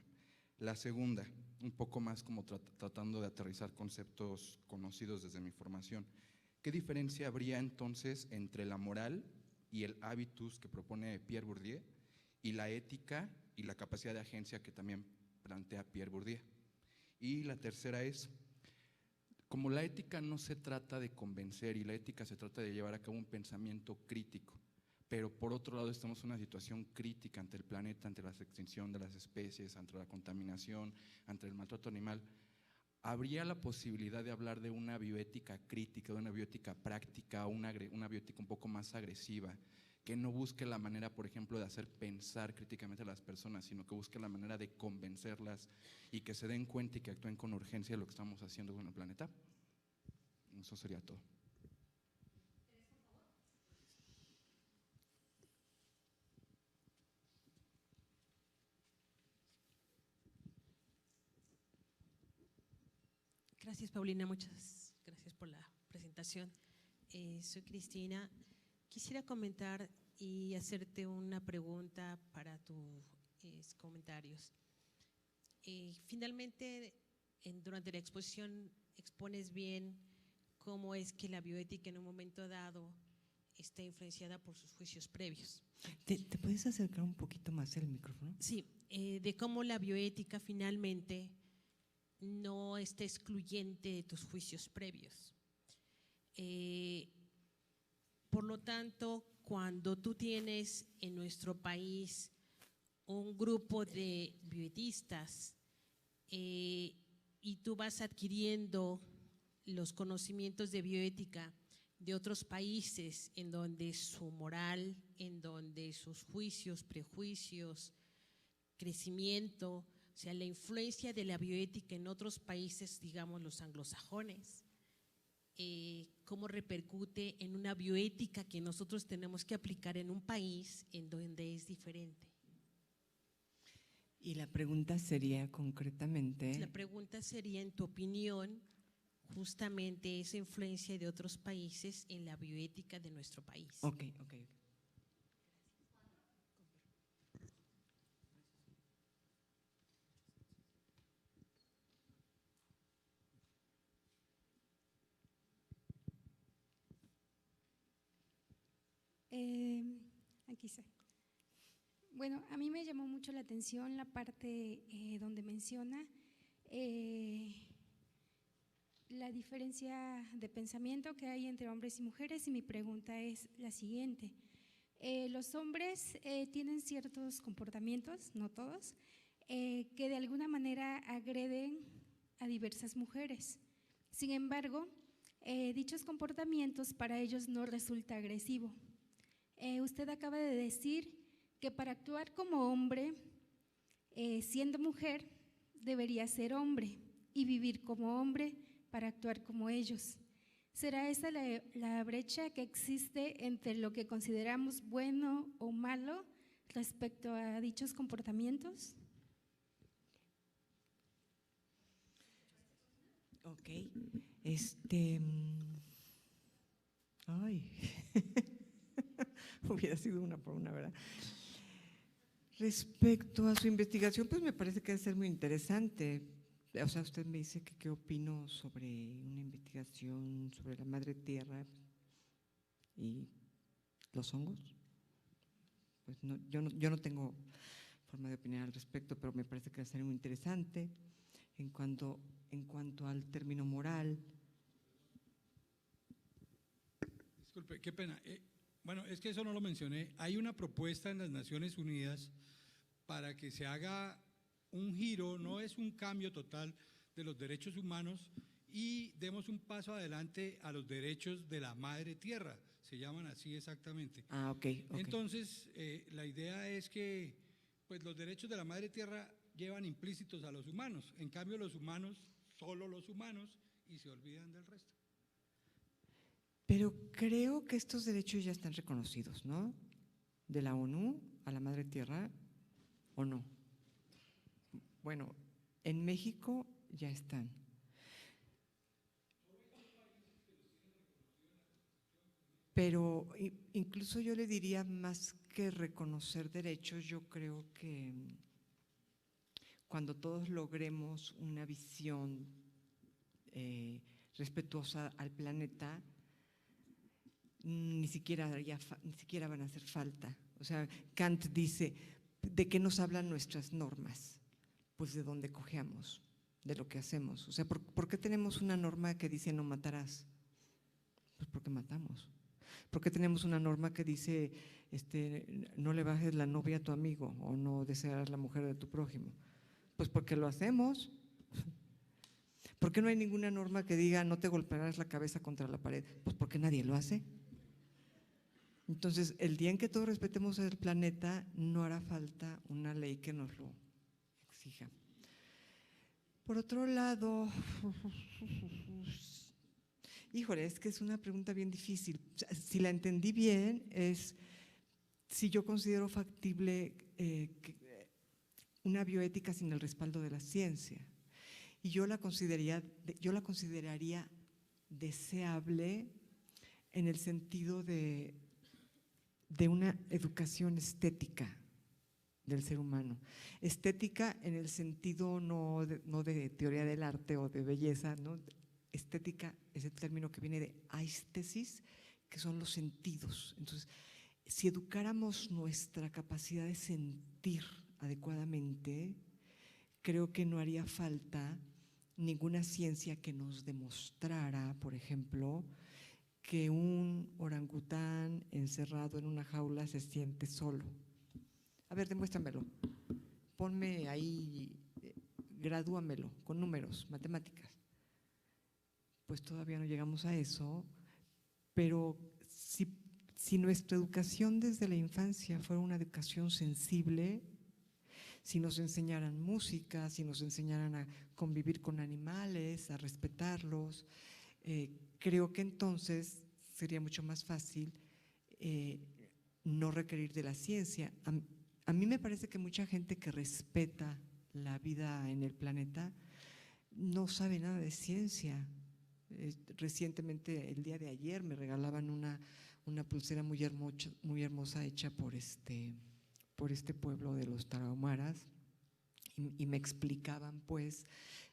La segunda, un poco más como tratando de aterrizar conceptos conocidos desde mi formación. ¿Qué diferencia habría entonces entre la moral y el habitus que propone Pierre Bourdieu y la ética y la capacidad de agencia que también plantea Pierre Bourdieu? Y la tercera es, como la ética no se trata de convencer y la ética se trata de llevar a cabo un pensamiento crítico, pero por otro lado estamos en una situación crítica ante el planeta, ante la extinción de las especies, ante la contaminación, ante el maltrato animal, ¿habría la posibilidad de hablar de una bioética crítica, de una bioética práctica, una bioética un poco más agresiva, que no busque la manera, por ejemplo, de hacer pensar críticamente a las personas, sino que busque la manera de convencerlas y que se den cuenta y que actúen con urgencia de lo que estamos haciendo con el planeta? Eso sería todo. Gracias, Paulina, muchas gracias por la presentación. Soy Cristina. Quisiera comentar y hacerte una pregunta para tus comentarios. Finalmente, durante la exposición expones bien cómo es que la bioética en un momento dado está influenciada por sus juicios previos. ¿Te puedes acercar un poquito más el micrófono? Sí, de cómo la bioética finalmente no está excluyente de tus juicios previos. Por lo tanto, cuando tú tienes en nuestro país un grupo de bioetistas y tú vas adquiriendo los conocimientos de bioética de otros países en donde su moral, en donde sus juicios, prejuicios, crecimiento, o sea, la influencia de la bioética en otros países, digamos los anglosajones, cómo repercute en una bioética que nosotros tenemos que aplicar en un país en donde es diferente. Y la pregunta sería concretamente… La pregunta sería, en tu opinión, justamente esa influencia de otros países en la bioética de nuestro país. Ok. Aquí está. Bueno, a mí me llamó mucho la atención la parte donde menciona la diferencia de pensamiento que hay entre hombres y mujeres, y mi pregunta es la siguiente. Los hombres tienen ciertos comportamientos, no todos, que de alguna manera agreden a diversas mujeres. Sin embargo, dichos comportamientos para ellos no resulta agresivo. Usted acaba de decir que para actuar como hombre, siendo mujer, debería ser hombre y vivir como hombre para actuar como ellos. ¿Será esa la brecha que existe entre lo que consideramos bueno o malo respecto a dichos comportamientos? Ok. Hubiera sido una por una, ¿verdad? Respecto a su investigación, pues me parece que debe ser muy interesante. O sea, usted me dice que qué opino sobre una investigación sobre la madre tierra y los hongos. Pues no, yo no tengo forma de opinar al respecto, pero me parece que debe ser muy interesante. En cuanto al término moral. Disculpe, qué pena. Bueno, es que eso no lo mencioné. Hay una propuesta en las Naciones Unidas para que se haga un giro, no es un cambio total de los derechos humanos, y demos un paso adelante a los derechos de la madre tierra, se llaman así exactamente. Ah, ok. Entonces, la idea es que pues, los derechos de la madre tierra llevan implícitos a los humanos, en cambio los humanos, solo los humanos, y se olvidan del resto. Pero creo que estos derechos ya están reconocidos, ¿no? De la ONU a la madre tierra, ¿o no? Bueno, en México ya están. Pero incluso yo le diría, más que reconocer derechos, yo creo que cuando todos logremos una visión respetuosa al planeta, ni siquiera van a hacer falta. O sea, Kant dice, ¿de qué nos hablan nuestras normas? Pues de dónde cojeamos. de lo que hacemos. O sea, ¿por qué tenemos una norma que dice no matarás? Pues porque matamos. ¿Por qué tenemos una norma que dice no le bajes la novia a tu amigo o no desearás la mujer de tu prójimo? Pues porque lo hacemos. ¿Por qué no hay ninguna norma que diga no te golpearás la cabeza contra la pared? Pues porque nadie lo hace. Entonces, el día en que todos respetemos el planeta, no hará falta una ley que nos lo exija. Por otro lado, híjole, es que es una pregunta bien difícil. Si la entendí bien, es si yo considero factible una bioética sin el respaldo de la ciencia. Y yo la consideraría deseable en el sentido de una educación estética del ser humano. Estética en el sentido no de teoría del arte o de belleza, ¿no? Estética es el término que viene de aistesis, que son los sentidos. Entonces, si educáramos nuestra capacidad de sentir adecuadamente, creo que no haría falta ninguna ciencia que nos demostrara, por ejemplo, que un orangután encerrado en una jaula se siente solo. A ver, demuéstramelo. Ponme ahí, gradúamelo con números, matemáticas. Pues todavía no llegamos a eso, pero si nuestra educación desde la infancia fuera una educación sensible, si nos enseñaran música, si nos enseñaran a convivir con animales, a respetarlos, creo que entonces sería mucho más fácil no requerir de la ciencia. A mí me parece que mucha gente que respeta la vida en el planeta no sabe nada de ciencia. Recientemente, el día de ayer, me regalaban una pulsera muy hermosa hecha por este pueblo de los tarahumaras y me explicaban pues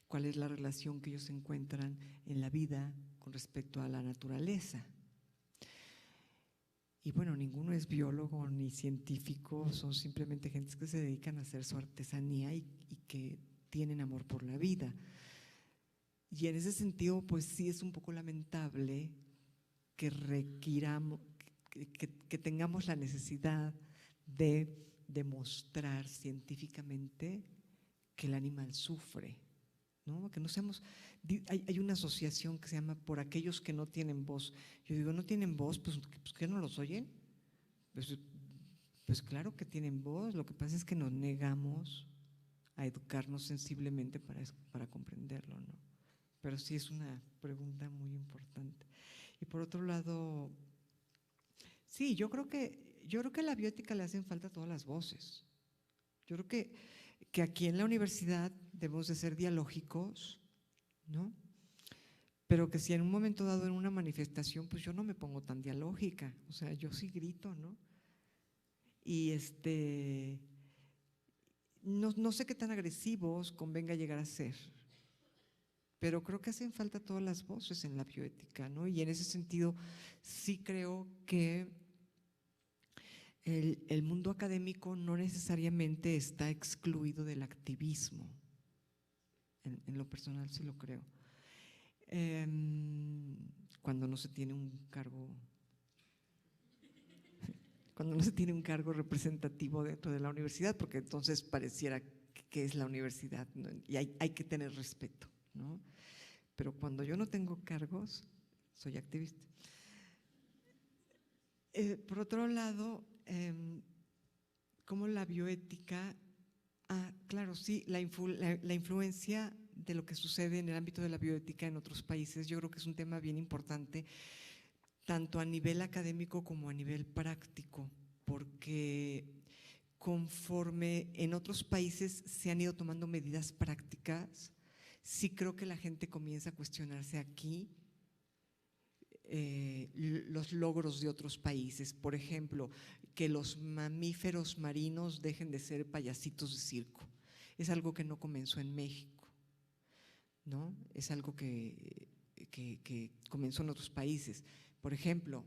cuál es la relación que ellos encuentran en la vida con respecto a la naturaleza. Y bueno, ninguno es biólogo ni científico, son simplemente gentes que se dedican a hacer su artesanía y que tienen amor por la vida. Y en ese sentido, pues sí es un poco lamentable que requiramos, que tengamos la necesidad de demostrar científicamente que el animal sufre, ¿no? Que no seamos… Hay una asociación que se llama Por aquellos que no tienen voz. Yo digo, ¿no tienen voz? Pues ¿qué no los oyen? Pues claro que tienen voz, lo que pasa es que nos negamos a educarnos sensiblemente para comprenderlo, ¿no? Pero sí es una pregunta muy importante. Y por otro lado, sí, yo creo que a la bioética le hacen falta todas las voces. Yo creo que aquí en la universidad debemos de ser dialógicos, ¿no? Pero que si en un momento dado en una manifestación, pues yo no me pongo tan dialógica, o sea, yo sí grito, ¿no? Y no sé qué tan agresivos convenga llegar a ser, pero creo que hacen falta todas las voces en la bioética, ¿no? Y en ese sentido sí creo que el mundo académico no necesariamente está excluido del activismo. En lo personal sí lo creo. Cuando no se tiene un cargo representativo dentro de la universidad, porque entonces pareciera que es la universidad, ¿no? Y hay que tener respeto, ¿no? Pero cuando yo no tengo cargos, soy activista. Por otro lado, como la bioética… claro, sí, la influencia de lo que sucede en el ámbito de la bioética en otros países, yo creo que es un tema bien importante, tanto a nivel académico como a nivel práctico, porque conforme en otros países se han ido tomando medidas prácticas, sí creo que la gente comienza a cuestionarse aquí los logros de otros países. Por ejemplo, que los mamíferos marinos dejen de ser payasitos de circo. Es algo que no comenzó en México, ¿no? Es algo que comenzó en otros países. Por ejemplo,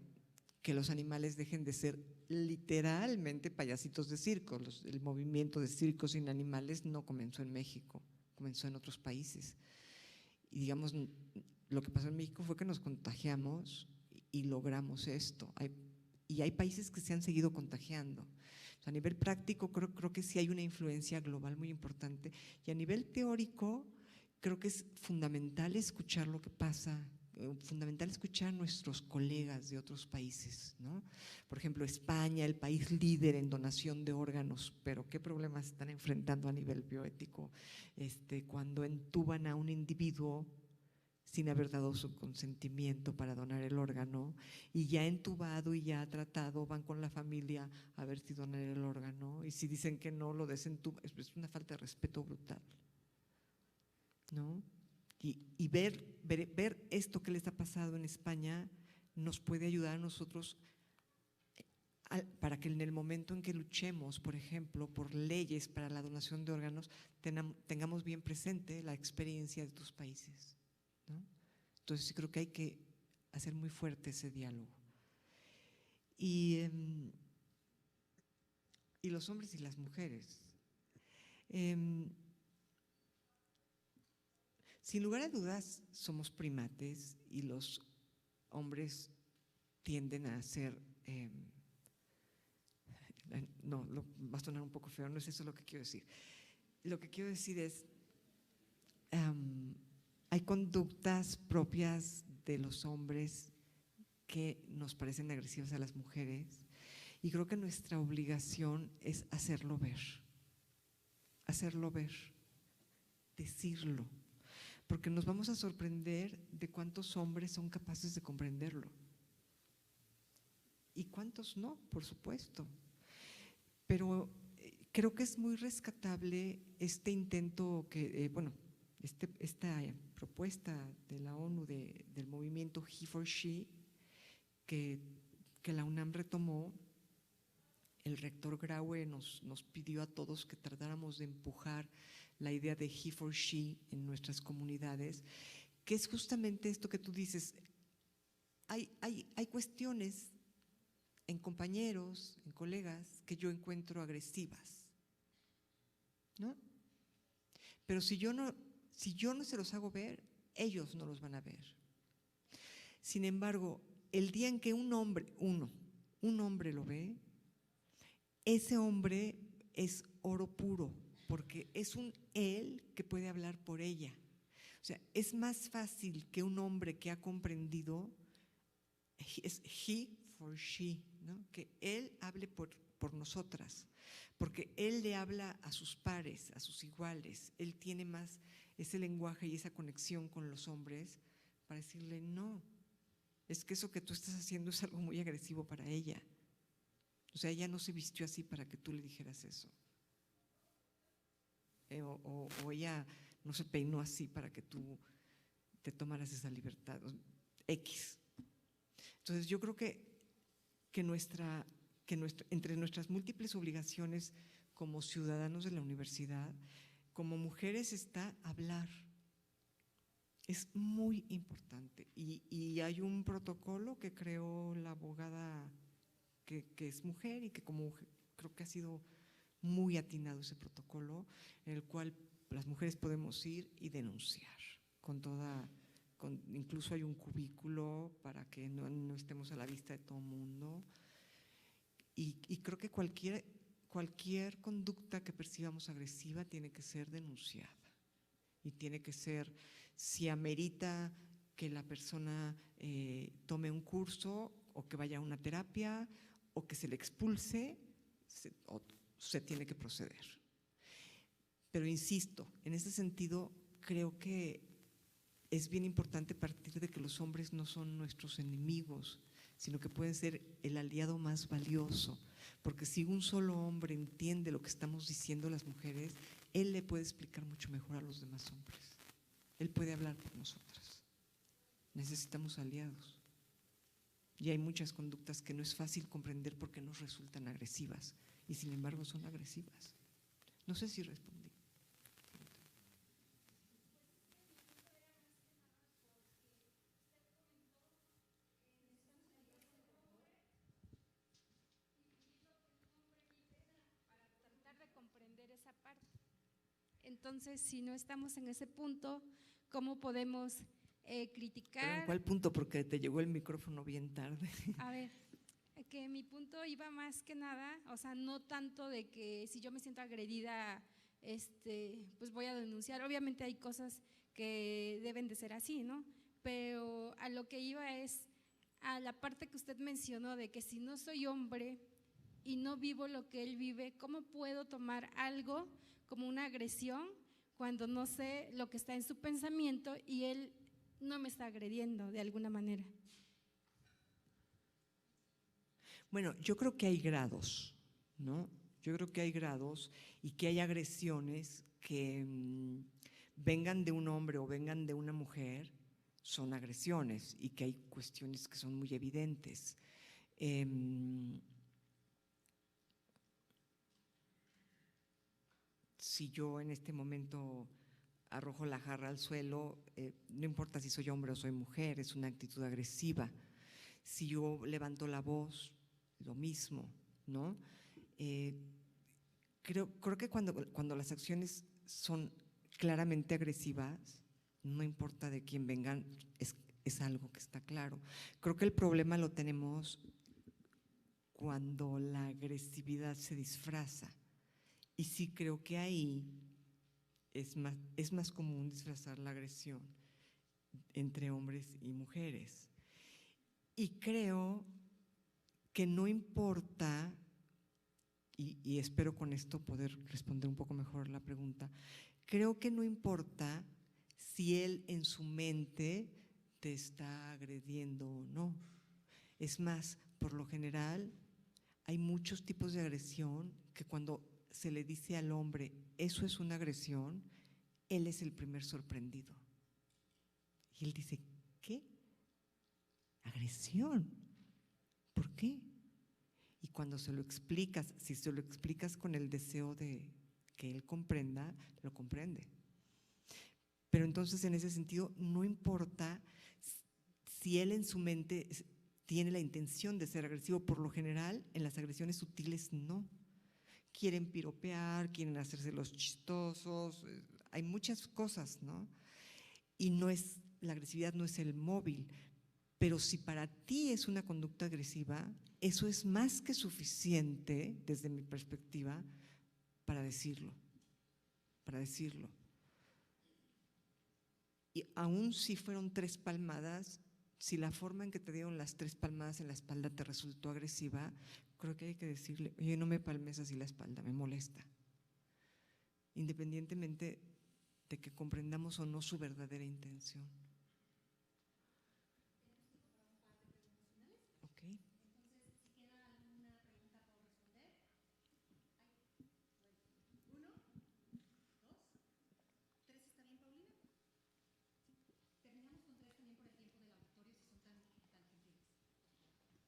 que los animales dejen de ser literalmente payasitos de circo. El movimiento de circos sin animales no comenzó en México, comenzó en otros países. Y digamos, lo que pasó en México fue que nos contagiamos y logramos esto. Y hay países que se han seguido contagiando. O sea, a nivel práctico creo que sí hay una influencia global muy importante. Y a nivel teórico creo que es fundamental escuchar lo que pasa, fundamental escuchar a nuestros colegas de otros países, ¿no? Por ejemplo, España, el país líder en donación de órganos, pero ¿qué problemas están enfrentando a nivel bioético cuando entuban a un individuo sin haber dado su consentimiento para donar el órgano, y ya entubado y ya tratado, van con la familia a ver si donan el órgano, y si dicen que no, lo desentuban? Es una falta de respeto brutal, ¿no? Y ver esto que les ha pasado en España nos puede ayudar a nosotros para que en el momento en que luchemos, por ejemplo, por leyes para la donación de órganos, tengamos bien presente la experiencia de tus países, ¿no? Entonces sí creo que hay que hacer muy fuerte ese diálogo. Y los hombres y las mujeres. Sin lugar a dudas, somos primates y los hombres tienden a ser… no, va a sonar un poco feo, no es eso lo que quiero decir. Lo que quiero decir es… hay conductas propias de los hombres que nos parecen agresivas a las mujeres, y creo que nuestra obligación es hacerlo ver, decirlo, porque nos vamos a sorprender de cuántos hombres son capaces de comprenderlo y cuántos no, por supuesto. Pero creo que es muy rescatable este intento que, esta propuesta de la ONU del movimiento He for She que la UNAM retomó. El rector Graue nos pidió a todos que tratáramos de empujar la idea de He for She en nuestras comunidades, que es justamente esto que tú dices. Hay cuestiones en compañeros, en colegas, que yo encuentro agresivas, ¿no? Pero si yo no se los hago ver, ellos no los van a ver. Sin embargo, el día en que un hombre lo ve, ese hombre es oro puro, porque es un él que puede hablar por ella. O sea, es más fácil que un hombre que ha comprendido, es he for she, ¿no? Que él hable por nosotras, porque él le habla a sus pares, a sus iguales, él tiene más ese lenguaje y esa conexión con los hombres para decirle no, es que eso que tú estás haciendo es algo muy agresivo para ella. O sea, ella no se vistió así para que tú le dijeras eso. O ella no se peinó así para que tú te tomaras esa libertad. X. Entonces yo creo que entre nuestras múltiples obligaciones como ciudadanos de la universidad, como mujeres, está hablar. Es muy importante. Y hay un protocolo que creó la abogada que es mujer y que como creo que ha sido muy atinado ese protocolo, en el cual las mujeres podemos ir y denunciar incluso hay un cubículo para que no estemos a la vista de todo el mundo, y creo que cualquier conducta que percibamos agresiva tiene que ser denunciada, y tiene que ser, si amerita que la persona tome un curso o que vaya a una terapia o que se le expulse, se tiene que proceder. Pero insisto, en ese sentido creo que es bien importante partir de que los hombres no son nuestros enemigos, sino que pueden ser el aliado más valioso, porque si un solo hombre entiende lo que estamos diciendo las mujeres, él le puede explicar mucho mejor a los demás hombres, él puede hablar por nosotras. Necesitamos aliados. Y hay muchas conductas que no es fácil comprender porque nos resultan agresivas, y sin embargo son agresivas. No sé si respondí. Tratar de comprender esa parte. Entonces, si no estamos en ese punto, ¿cómo podemos ¿Pero en criticar? cuál punto? Porque te llegó el micrófono bien tarde. A ver, que mi punto iba más que nada, o sea, no tanto de que si yo me siento agredida, pues voy a denunciar. Obviamente hay cosas que deben de ser así, ¿no? Pero a lo que iba es a la parte que usted mencionó de que si no soy hombre y no vivo lo que él vive, ¿cómo puedo tomar algo como una agresión cuando no sé lo que está en su pensamiento y él no me está agrediendo de alguna manera? Bueno, yo creo que hay grados, ¿no? Yo creo que hay grados y que hay agresiones que vengan de un hombre o vengan de una mujer, son agresiones y que hay cuestiones que son muy evidentes. Si yo en este momento arrojo la jarra al suelo, no importa si soy hombre o soy mujer, es una actitud agresiva. Si yo levanto la voz, lo mismo, ¿no? Creo que cuando las acciones son claramente agresivas, no importa de quién vengan, es algo que está claro. Creo que el problema lo tenemos cuando la agresividad se disfraza. Y sí creo que ahí es más común disfrazar la agresión entre hombres y mujeres. Y creo que no importa, y espero con esto poder responder un poco mejor la pregunta, creo que no importa si él en su mente te está agrediendo o no. Es más, por lo general, hay muchos tipos de agresión que cuando se le dice al hombre, eso es una agresión, él es el primer sorprendido. Y él dice, ¿qué? ¿Agresión? ¿Por qué? Y cuando se lo explicas, si se lo explicas con el deseo de que él comprenda, lo comprende. Pero entonces en ese sentido no importa si él en su mente tiene la intención de ser agresivo, por lo general en las agresiones sutiles no. Quieren piropear, quieren hacerse los chistosos, hay muchas cosas, ¿no? Y la agresividad no es el móvil, pero si para ti es una conducta agresiva, eso es más que suficiente, desde mi perspectiva, para decirlo. Y aún si fueron 3 palmadas, si la forma en que te dieron las 3 palmadas en la espalda te resultó agresiva, creo que hay que decirle, oye, no me palmes así la espalda, me molesta. Independientemente de que comprendamos o no su verdadera intención. Ok.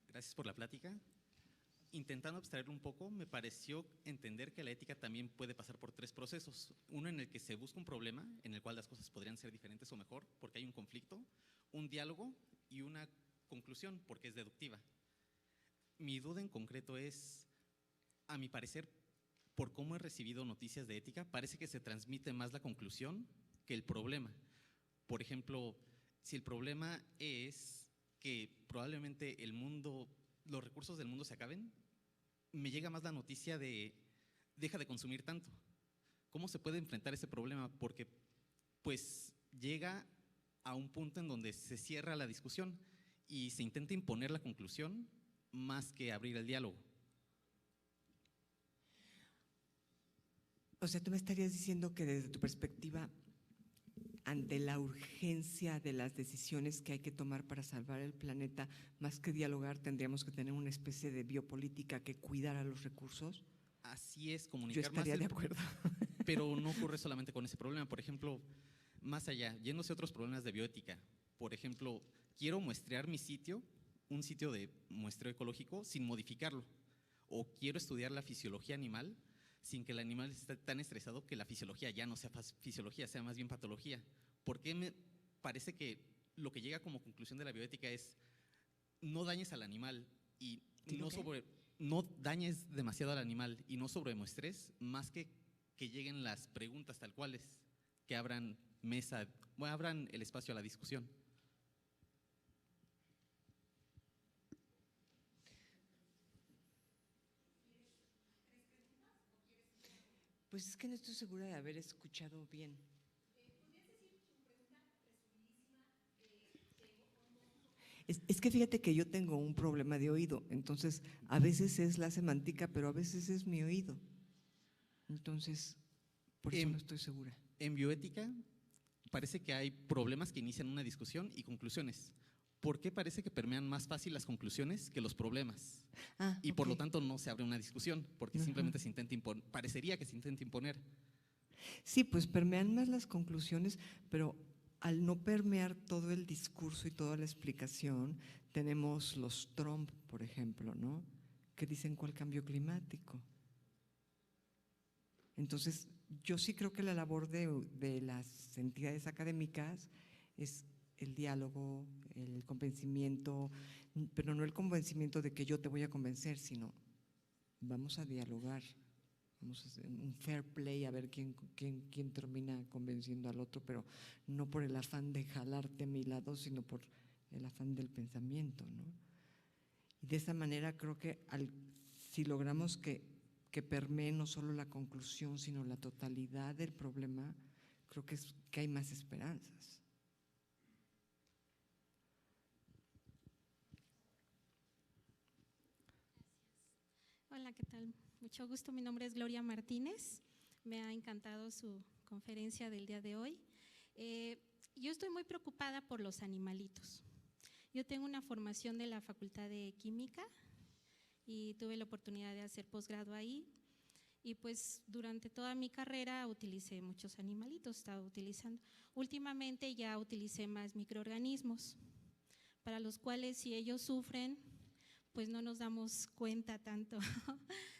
Gracias por la plática. Intentando abstraerlo un poco, me pareció entender que la ética también puede pasar por 3 procesos. Uno en el que se busca un problema, en el cual las cosas podrían ser diferentes o mejor, porque hay un conflicto, un diálogo y una conclusión, porque es deductiva. Mi duda en concreto es, a mi parecer, por cómo he recibido noticias de ética, parece que se transmite más la conclusión que el problema. Por ejemplo, si el problema es que probablemente los recursos del mundo se acaben, me llega más la noticia de deja de consumir tanto. ¿Cómo se puede enfrentar ese problema? Porque pues llega a un punto en donde se cierra la discusión y se intenta imponer la conclusión más que abrir el diálogo. O sea, tú me estarías diciendo que desde tu perspectiva, ante la urgencia de las decisiones que hay que tomar para salvar el planeta, más que dialogar, tendríamos que tener una especie de biopolítica que cuidara los recursos. Así es, comunicar. Yo estaría de acuerdo. Pero no ocurre solamente con ese problema. Por ejemplo, más allá, yéndose a otros problemas de bioética. Por ejemplo, quiero muestrear mi sitio, un sitio de muestreo ecológico, sin modificarlo. O quiero estudiar la fisiología animal sin que el animal esté tan estresado que la fisiología ya no sea fisiología, sea más bien patología. Porque me parece que lo que llega como conclusión de la bioética es no dañes al animal y no dañes demasiado al animal y no sobremuestres más que que lleguen las preguntas tal cuales, que abran mesa, bueno, abran el espacio a la discusión. Pues es que no estoy segura de haber escuchado bien. Es que fíjate que yo tengo un problema de oído, entonces a veces es la semántica, pero a veces es mi oído. Entonces, por eso no estoy segura. En bioética parece que hay problemas que inician una discusión y conclusiones. ¿Por qué parece que permean más fácil las conclusiones que los problemas? Y por lo tanto no se abre una discusión, porque simplemente se intenta imponer, parecería que se intenta imponer. Sí, pues permean más las conclusiones, pero al no permear todo el discurso y toda la explicación, tenemos los Trump, por ejemplo, ¿no? Que dicen cuál cambio climático. Entonces, yo sí creo que la labor de las entidades académicas es el diálogo, el convencimiento, pero no el convencimiento de que yo te voy a convencer, sino vamos a dialogar, vamos a hacer un fair play a ver quién termina convenciendo al otro, pero no por el afán de jalarte a mi lado, sino por el afán del pensamiento, ¿no? Y de esa manera creo que si logramos que permee no solo la conclusión, sino la totalidad del problema, creo que hay más esperanzas. Hola, ¿qué tal? Mucho gusto, mi nombre es Gloria Martínez, me ha encantado su conferencia del día de hoy. Yo estoy muy preocupada por los animalitos. Yo tengo una formación de la Facultad de Química y tuve la oportunidad de hacer posgrado ahí, y pues durante toda mi carrera utilicé muchos animalitos, estaba utilizando. Últimamente ya utilicé más microorganismos, para los cuales si ellos sufren, pues no nos damos cuenta tanto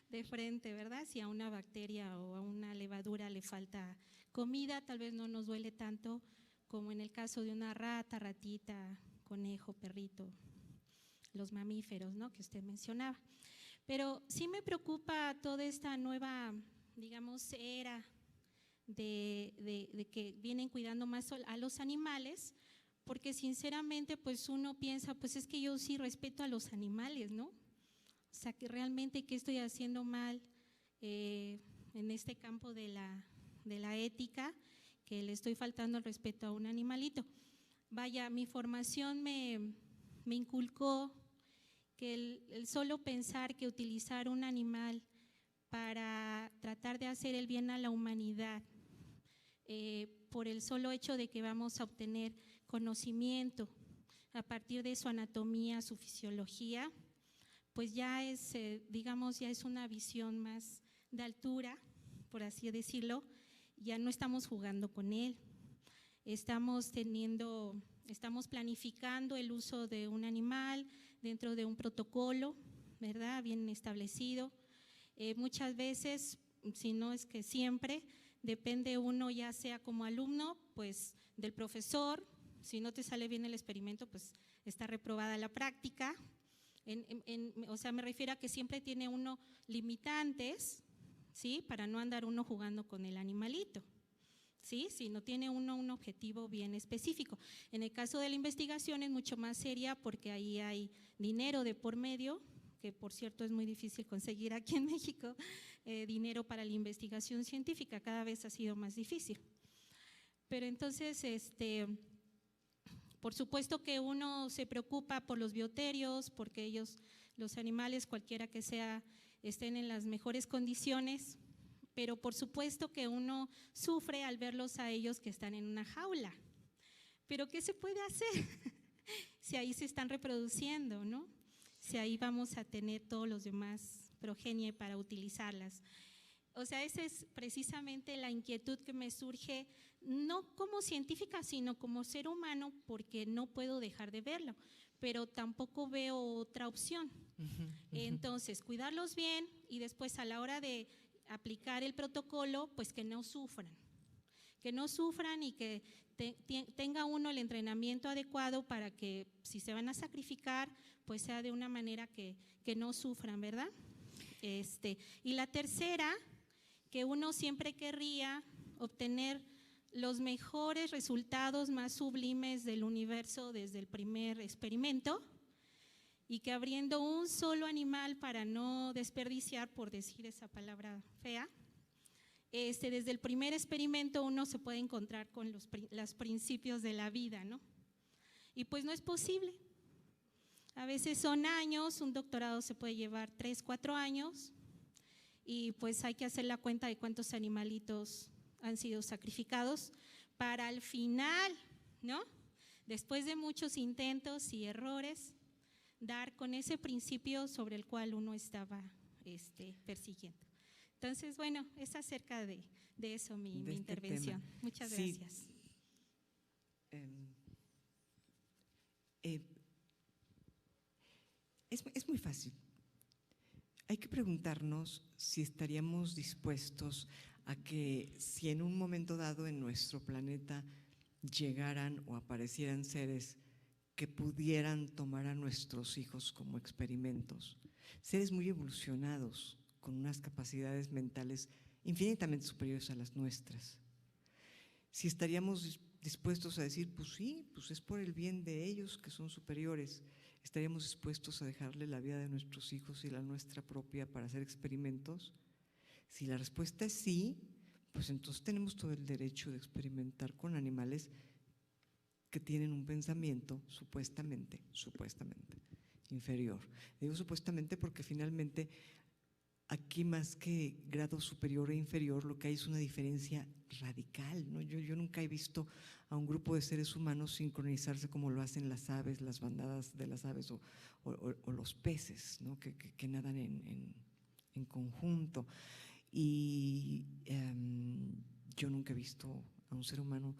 de frente, ¿verdad? Si a una bacteria o a una levadura le falta comida, tal vez no nos duele tanto como en el caso de una rata, ratita, conejo, perrito, los mamíferos, ¿no?, que usted mencionaba. Pero sí me preocupa toda esta nueva, digamos, era de que vienen cuidando más a los animales, porque sinceramente pues uno piensa, pues es que yo sí respeto a los animales, ¿no? O sea, que realmente qué estoy haciendo mal en este campo de la ética, que le estoy faltando el respeto a un animalito. Vaya, mi formación me inculcó que el solo pensar que utilizar un animal para tratar de hacer el bien a la humanidad, por el solo hecho de que vamos a obtener conocimiento a partir de su anatomía, su fisiología, pues ya es, digamos, ya es una visión más de altura, por así decirlo. Ya no estamos jugando con él, estamos planificando el uso de un animal dentro de un protocolo, ¿verdad?, bien establecido. Muchas veces, si no es que siempre, depende uno, ya sea como alumno, pues del profesor. Si no te sale bien el experimento, pues está reprobada la práctica. O sea, me refiero a que siempre tiene uno limitantes, ¿sí?, para no andar uno jugando con el animalito, ¿sí?, si no tiene uno un objetivo bien específico. En el caso de la investigación es mucho más seria, porque ahí hay dinero de por medio, que por cierto es muy difícil conseguir aquí en México, dinero para la investigación científica, cada vez ha sido más difícil. Pero entonces, por supuesto que uno se preocupa por los bioterios, porque ellos, los animales, cualquiera que sea, estén en las mejores condiciones, pero por supuesto que uno sufre al verlos a ellos que están en una jaula. Pero ¿qué se puede hacer si ahí se están reproduciendo, ¿no? Si ahí vamos a tener todos los demás progenie para utilizarlas. O sea, esa es precisamente la inquietud que me surge, no como científica, sino como ser humano, porque no puedo dejar de verlo, pero tampoco veo otra opción. Entonces, cuidarlos bien y después a la hora de aplicar el protocolo, pues que no sufran y que tenga uno el entrenamiento adecuado para que si se van a sacrificar, pues sea de una manera que no sufran, ¿verdad? Y la tercera, que uno siempre querría obtener los mejores resultados más sublimes del universo desde el primer experimento, y que abriendo un solo animal para no desperdiciar, por decir esa palabra fea, desde el primer experimento uno se puede encontrar con los principios de la vida, ¿no? Y pues no es posible. A veces son años, un doctorado se puede llevar 3, 4 años, y pues hay que hacer la cuenta de cuántos animalitos han sido sacrificados para al final, ¿no? Después de muchos intentos y errores, dar con ese principio sobre el cual uno estaba persiguiendo. Entonces, bueno, es acerca de eso mi intervención. Tema. Muchas Sí. gracias. Es muy fácil. Hay que preguntarnos si estaríamos dispuestos a que si en un momento dado en nuestro planeta llegaran o aparecieran seres que pudieran tomar a nuestros hijos como experimentos, seres muy evolucionados, con unas capacidades mentales infinitamente superiores a las nuestras, si estaríamos dispuestos a decir, pues sí, pues es por el bien de ellos que son superiores, estaríamos dispuestos a dejarle la vida de nuestros hijos y la nuestra propia para hacer experimentos. Si la respuesta es sí, pues entonces tenemos todo el derecho de experimentar con animales que tienen un pensamiento supuestamente inferior. Digo supuestamente porque finalmente aquí más que grado superior e inferior lo que hay es una diferencia radical, ¿no? Yo nunca he visto a un grupo de seres humanos sincronizarse como lo hacen las aves, las bandadas de las aves o los peces, ¿no? que nadan en conjunto. Y yo nunca he visto a un ser humano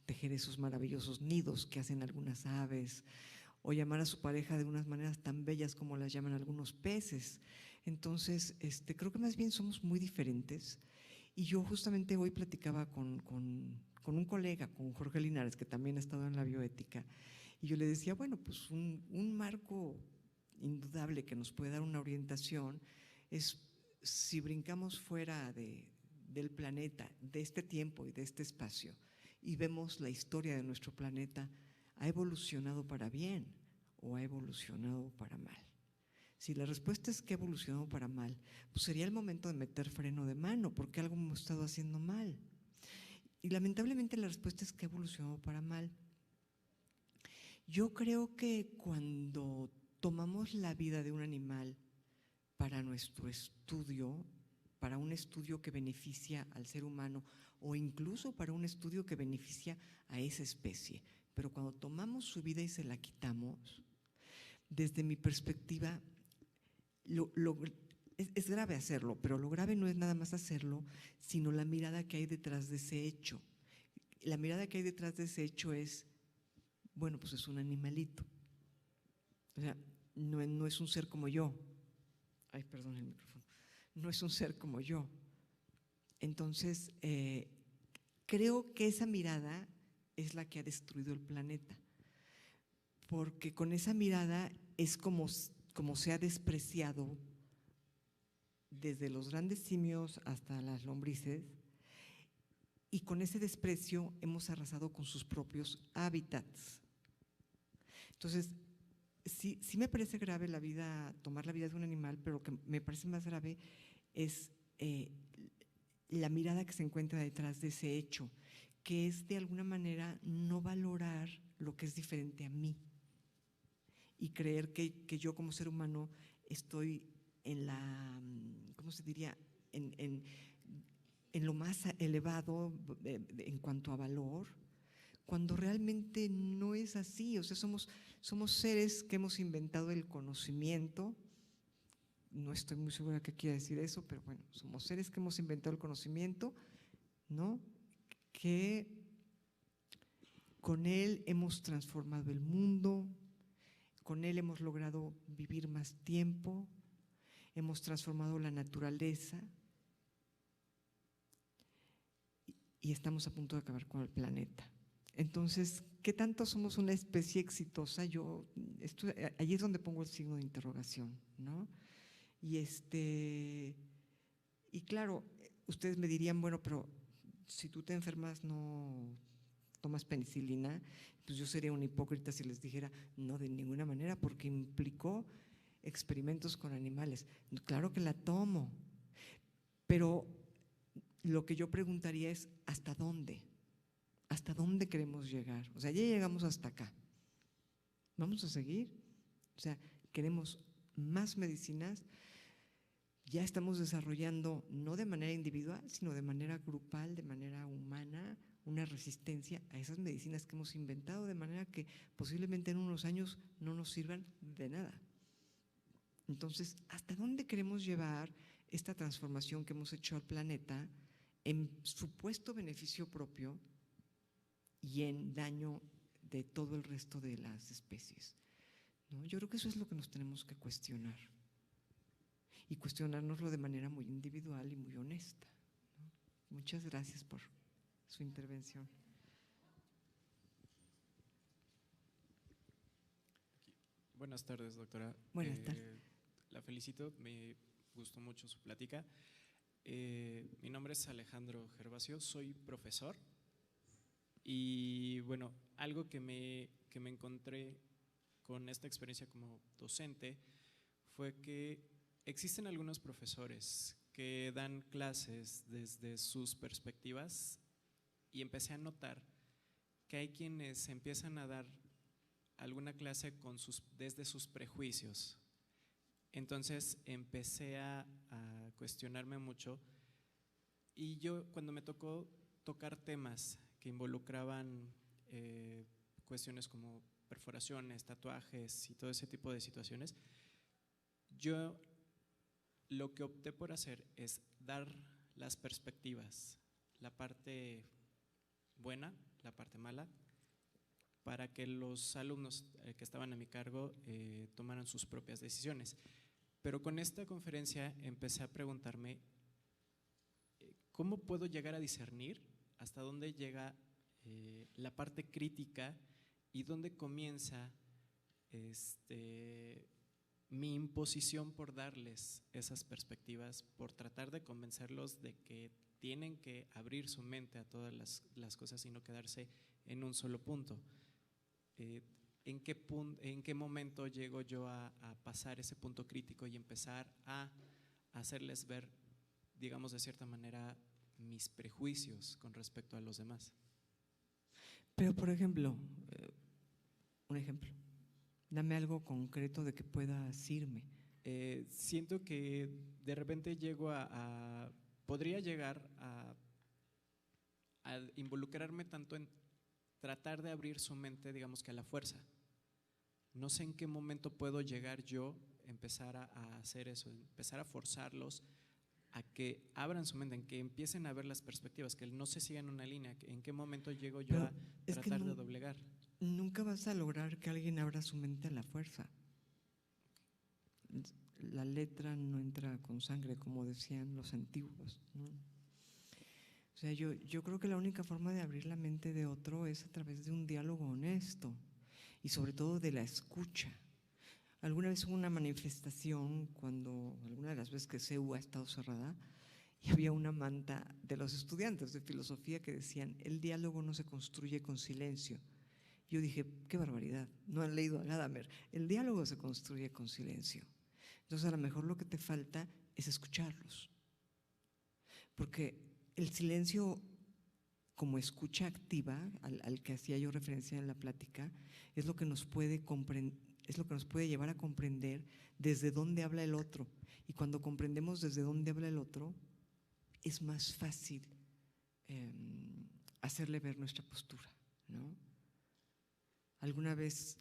tejer esos maravillosos nidos que hacen algunas aves o llamar a su pareja de unas maneras tan bellas como las llaman algunos peces. Entonces, creo que más bien somos muy diferentes. Y yo justamente hoy platicaba con un colega, con Jorge Linares, que también ha estado en la bioética, y yo le decía, bueno, pues un marco indudable que nos puede dar una orientación es si brincamos fuera del planeta, de este tiempo y de este espacio, y vemos la historia de nuestro planeta, ¿ha evolucionado para bien o ha evolucionado para mal? Si la respuesta es que ha evolucionado para mal, pues sería el momento de meter freno de mano, porque algo hemos estado haciendo mal. Y lamentablemente la respuesta es que ha evolucionado para mal. Yo creo que cuando tomamos la vida de un animal para nuestro estudio, para un estudio que beneficia al ser humano o incluso para un estudio que beneficia a esa especie, pero cuando tomamos su vida y se la quitamos, desde mi perspectiva, es grave hacerlo, pero lo grave no es nada más hacerlo, sino la mirada que hay detrás de ese hecho. La mirada que hay detrás de ese hecho es, bueno, pues es un animalito. O sea, no es un ser como yo. Ay, perdón el micrófono. No es un ser como yo. Entonces, creo que esa mirada es la que ha destruido el planeta, porque con esa mirada es como se ha despreciado desde los grandes simios hasta las lombrices, y con ese desprecio hemos arrasado con sus propios hábitats. Entonces, sí me parece grave tomar la vida de un animal, pero lo que me parece más grave es la mirada que se encuentra detrás de ese hecho, que es de alguna manera no valorar lo que es diferente a mí y creer que yo como ser humano estoy en la, ¿cómo se diría?, en lo más elevado en cuanto a valor, cuando realmente no es así. O sea, somos seres que hemos inventado el conocimiento. No estoy muy segura qué quiere decir eso, pero bueno, somos seres que hemos inventado el conocimiento, ¿no? Que con él hemos transformado el mundo, con él hemos logrado vivir más tiempo, hemos transformado la naturaleza y estamos a punto de acabar con el planeta. Entonces, ¿qué tanto somos una especie exitosa? Allí es donde pongo el signo de interrogación, ¿no? Y claro, ustedes me dirían, bueno, pero si tú te enfermas no tomas penicilina, pues yo sería un hipócrita si les dijera, no, de ninguna manera, porque implicó experimentos con animales. Claro que la tomo, pero lo que yo preguntaría es, ¿hasta dónde? ¿Hasta dónde queremos llegar? O sea, ya llegamos hasta acá. ¿Vamos a seguir? O sea, queremos más medicinas. Ya estamos desarrollando, no de manera individual, sino de manera grupal, de manera humana, una resistencia a esas medicinas que hemos inventado, de manera que posiblemente en unos años no nos sirvan de nada. Entonces, ¿hasta dónde queremos llevar esta transformación que hemos hecho al planeta en supuesto beneficio propio y en daño de todo el resto de las especies? ¿No? Yo creo que eso es lo que nos tenemos que cuestionar. Y cuestionárnoslo de manera muy individual y muy honesta, ¿no? Muchas gracias por su intervención. Buenas tardes, doctora. Buenas tardes. La felicito, me gustó mucho su plática. Mi nombre es Alejandro Gervasio, soy profesor y bueno, algo que me encontré con esta experiencia como docente fue que existen algunos profesores que dan clases desde sus perspectivas y empecé a notar que hay quienes empiezan a dar alguna clase desde sus prejuicios. Entonces empecé a cuestionarme mucho y yo cuando me tocó tocar temas que involucraban cuestiones como perforaciones, tatuajes y todo ese tipo de situaciones, yo lo que opté por hacer es dar las perspectivas, la parte buena, la parte mala, para que los alumnos que estaban a mi cargo tomaran sus propias decisiones. Pero con esta conferencia empecé a preguntarme ¿cómo puedo llegar a discernir hasta dónde llega la parte crítica y dónde comienza mi imposición por darles esas perspectivas, por tratar de convencerlos de que tienen que abrir su mente a todas las cosas y no quedarse en un solo punto? ¿En qué momento llego yo a pasar ese punto crítico y empezar a hacerles ver, digamos de cierta manera, mis prejuicios con respecto a los demás? Pero por ejemplo, un ejemplo, dame algo concreto de que pueda asirme. Siento que de repente podría llegar a involucrarme tanto en tratar de abrir su mente, digamos que a la fuerza. No sé en qué momento puedo llegar yo, empezar a hacer eso, empezar a forzarlos a que abran su mente, en que empiecen a ver las perspectivas, que no se sigan una línea. ¿En qué momento llego yo a tratar de doblegar? Nunca vas a lograr que alguien abra su mente a la fuerza. La letra no entra con sangre, como decían los antiguos, ¿no? O sea, yo creo que la única forma de abrir la mente de otro es a través de un diálogo honesto y sobre todo de la escucha. Alguna vez hubo una manifestación cuando, alguna de las veces que CEU ha estado cerrada, y había una manta de los estudiantes de filosofía que decían: el diálogo no se construye con silencio. Yo dije, qué barbaridad, no han leído a Gadamer, el diálogo se construye con silencio. Entonces a lo mejor lo que te falta es escucharlos, porque el silencio como escucha activa, al que hacía yo referencia en la plática, es lo que nos puede llevar a comprender desde dónde habla el otro. Y cuando comprendemos desde dónde habla el otro, es más fácil hacerle ver nuestra postura, ¿no? Alguna vez,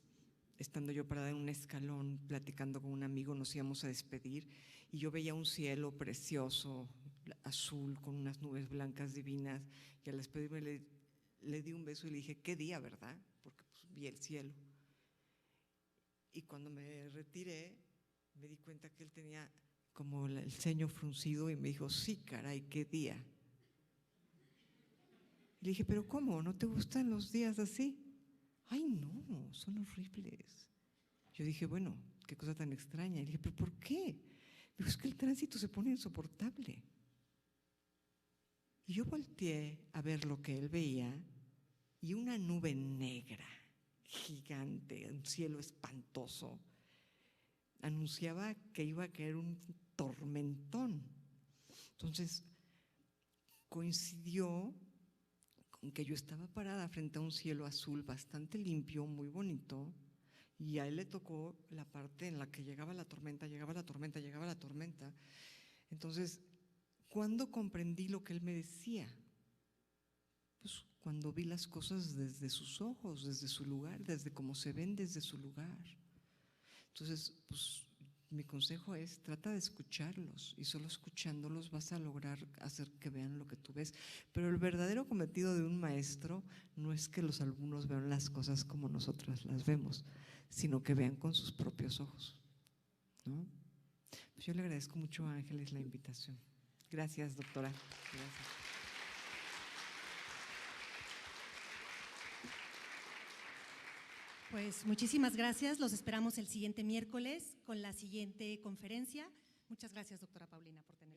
estando yo parada en un escalón platicando con un amigo, nos íbamos a despedir y yo veía un cielo precioso, azul, con unas nubes blancas divinas, y al despedirme le di un beso y le dije, qué día, ¿verdad? Porque pues, vi el cielo. Y cuando me retiré, me di cuenta que él tenía como el ceño fruncido y me dijo, sí, caray, qué día. Y le dije, pero ¿cómo? ¿No te gustan los días así? Ay, no, son horribles. Yo dije, bueno, qué cosa tan extraña. Y le dije, ¿pero por qué? Dijo, es que el tránsito se pone insoportable. Y yo volteé a ver lo que él veía y una nube negra, gigante, un cielo espantoso, anunciaba que iba a caer un tormentón. Entonces, coincidió con que yo estaba parada frente a un cielo azul bastante limpio, muy bonito, y a él le tocó la parte en la que llegaba la tormenta, llegaba la tormenta, llegaba la tormenta. Entonces, ¿cuándo comprendí lo que él me decía? Pues cuando vi las cosas desde sus ojos, desde su lugar, desde cómo se ven desde su lugar. Entonces, pues mi consejo es, trata de escucharlos y solo escuchándolos vas a lograr hacer que vean lo que tú ves. Pero el verdadero cometido de un maestro no es que los alumnos vean las cosas como nosotros las vemos, sino que vean con sus propios ojos, ¿no? Pues yo le agradezco mucho a Ángeles la invitación. Gracias, doctora. Gracias. Pues muchísimas gracias. Los esperamos el siguiente miércoles con la siguiente conferencia. Muchas gracias, doctora Paulina, por tener.